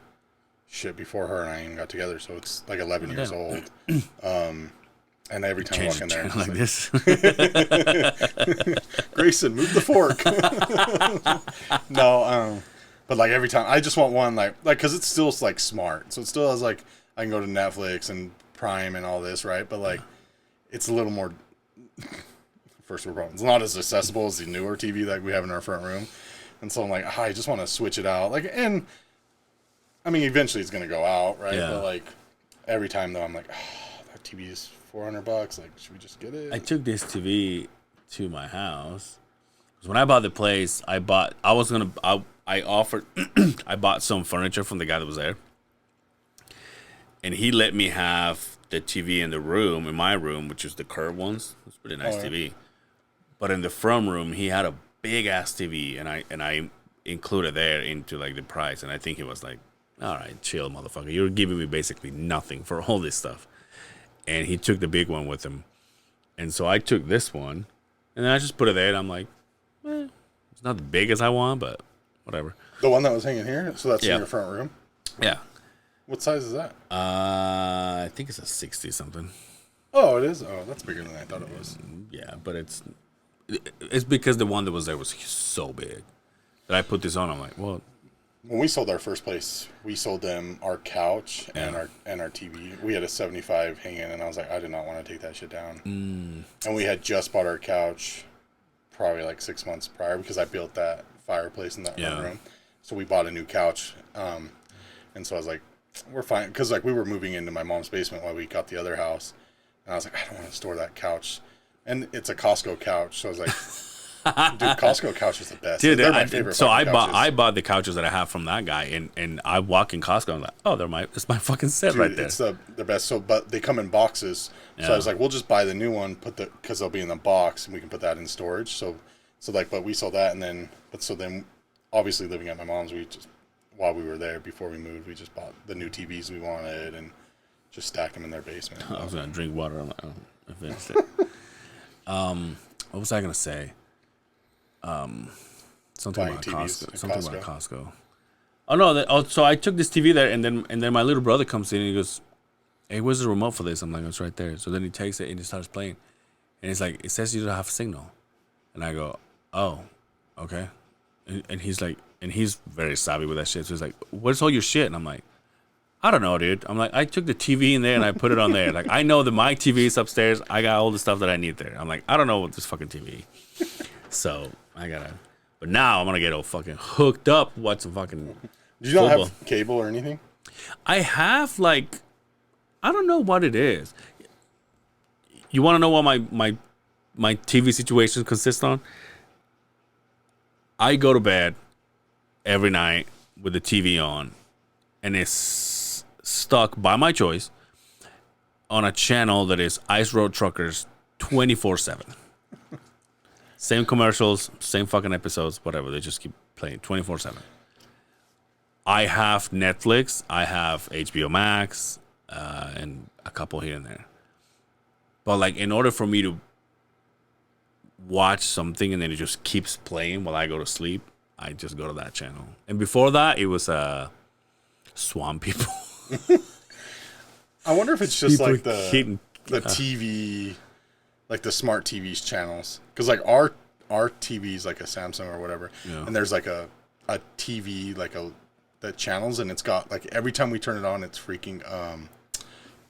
shit before her and I even got together, so it's like 11 years old. And every time I walk in there, I'm like just this. Grayson, move the fork. No, but like every time, I just want one like because it's still like smart, so it still has like I can go to Netflix and Prime and all this, right? But like it's a little more first world problem. It's not as accessible as the newer TV that we have in our front room, and so I'm like, I just want to switch it out. Like, and I mean, eventually it's gonna go out, right? Yeah. But like every time though, I'm like, that TV is $400. Like, should we just get it? I took this TV to my house. 'Cause when I bought the place, I bought some furniture from the guy that was there. And he let me have the TV in my room, which is the curved ones. It's a pretty nice TV. But in the front room, he had a big ass TV, and I included there into like the price. And I think he was like, all right, chill, motherfucker. You're giving me basically nothing for all this stuff. And he took the big one with him. And so I took this one, and then I just put it there, and I'm like, it's not the big as I want, but whatever. The one that was hanging here? So that's Yeah. in your front room? Yeah. What size is that? I think it's a 60-something. Oh, it is? Oh, that's bigger than I thought it was. Yeah, but it's because the one that was there was so big that I put this on. I'm like, well, When we sold our first place, we sold them our couch and our TV. We had a 75 hanging, and I was like, I did not want to take that shit down. And we had just bought our couch probably like 6 months prior because I built that fireplace in that one room. So we bought a new couch. And so I was like, we're fine. Because like we were moving into my mom's basement while we got the other house. And I was like, I don't want to store that couch. And it's a Costco couch. So I was like, dude, Costco couch is the best. dude, They're my favorite. so fucking couches. I bought the couches that I have from that guy, and I walk in Costco, and I'm like, oh, it's my fucking set Dude, right there. It's the best. So, but they come in boxes. So I was like, we'll just buy the new one, because they'll be in the box, and we can put that in storage. So like, but we saw that, and then, obviously living at my mom's, we just, while we were there before we moved, we just bought the new TVs we wanted and just stacked them in their basement. I was gonna drink water. I'm like, oh, I finished it. What was I gonna say? Something Buying about TVs Costco. at Something about Costco. Oh no! So I took this TV there, and then my little brother comes in and he goes, "Hey, where's the remote for this?" I'm like, "It's right there." So then he takes it and he starts playing, and he's like, "It says you don't have a signal," and I go, "Oh, okay," and he's like, and he's very savvy with that shit. So he's like, "Where's all your shit?" And I'm like, I don't know, dude. I'm like, I took the TV in there and I put it on there. Like, I know that my TV is upstairs. I got all the stuff that I need there. I'm like, I don't know what this fucking TV. So I gotta. But now I'm gonna get all fucking hooked up. Watch some fucking. Do you not football. have cable or anything? I have like, I don't know what it is. You want to know what my TV situation consists on? I go to bed every night with the TV on, and it's stuck by my choice on a channel that is Ice Road Truckers 24/7. Same commercials, same fucking episodes, whatever. They just keep playing 24/7. I have Netflix, I have HBO Max, and a couple here and there. But like, in order for me to watch something and then it just keeps playing while I go to sleep, I just go to that channel. And before that, it was Swamp People. I wonder if it's just People like the hitting- TV like the smart TVs channels, because like our TV's like a Samsung or whatever, and there's like a TV like that channels, and it's got like every time we turn it on, it's freaking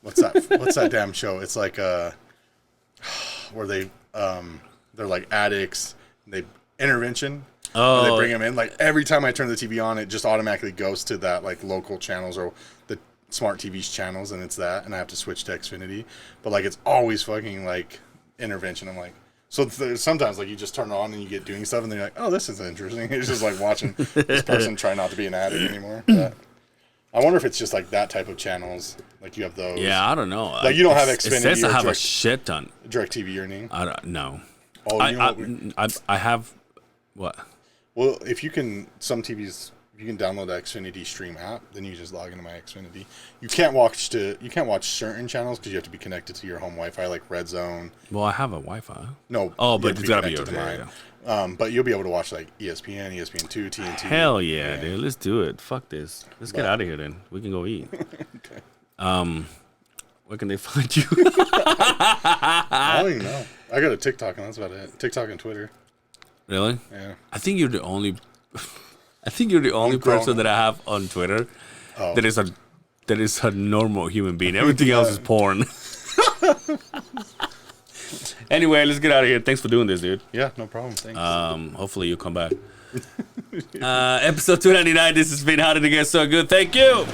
what's that damn show? It's like where they're like addicts, they intervention. Oh, they bring them in. Like every time I turn the TV on, it just automatically goes to that like local channels or the smart TV's channels, and it's that, and I have to switch to Xfinity. But like it's always fucking like intervention. I'm like, so sometimes like you just turn it on and you get doing stuff, and they're like, oh, this is interesting. It's just like watching this person try not to be an addict anymore. But I wonder if it's just like that type of channels. Like you have those. Yeah, I don't know. Like you don't have Xfinity. It says or I have a shit ton. DirecTV or anything. I don't know. Oh, I have what? Well, if you can, some TVs, you can download the Xfinity Stream app, then you just log into my Xfinity. You can't watch certain channels because you have to be connected to your home Wi-Fi, like Red Zone. Well, I have a Wi-Fi. No. Oh, but it's gotta be yours. Yeah. But you'll be able to watch like ESPN, ESPN2, TNT. Hell yeah, dude! Let's do it. Fuck this. Let's get out of here then. We can go eat. Okay. Where can they find you? I don't even know. I got a TikTok, and that's about it. TikTok and Twitter. Really? Yeah. I think you're the only person that I have on Twitter that is a normal human being. Everything else is porn. Anyway, let's get out of here. Thanks for doing this, dude. Yeah, no problem. Thanks. Hopefully you'll come back. Episode 299. This has been How Did It Get So Good? Thank you.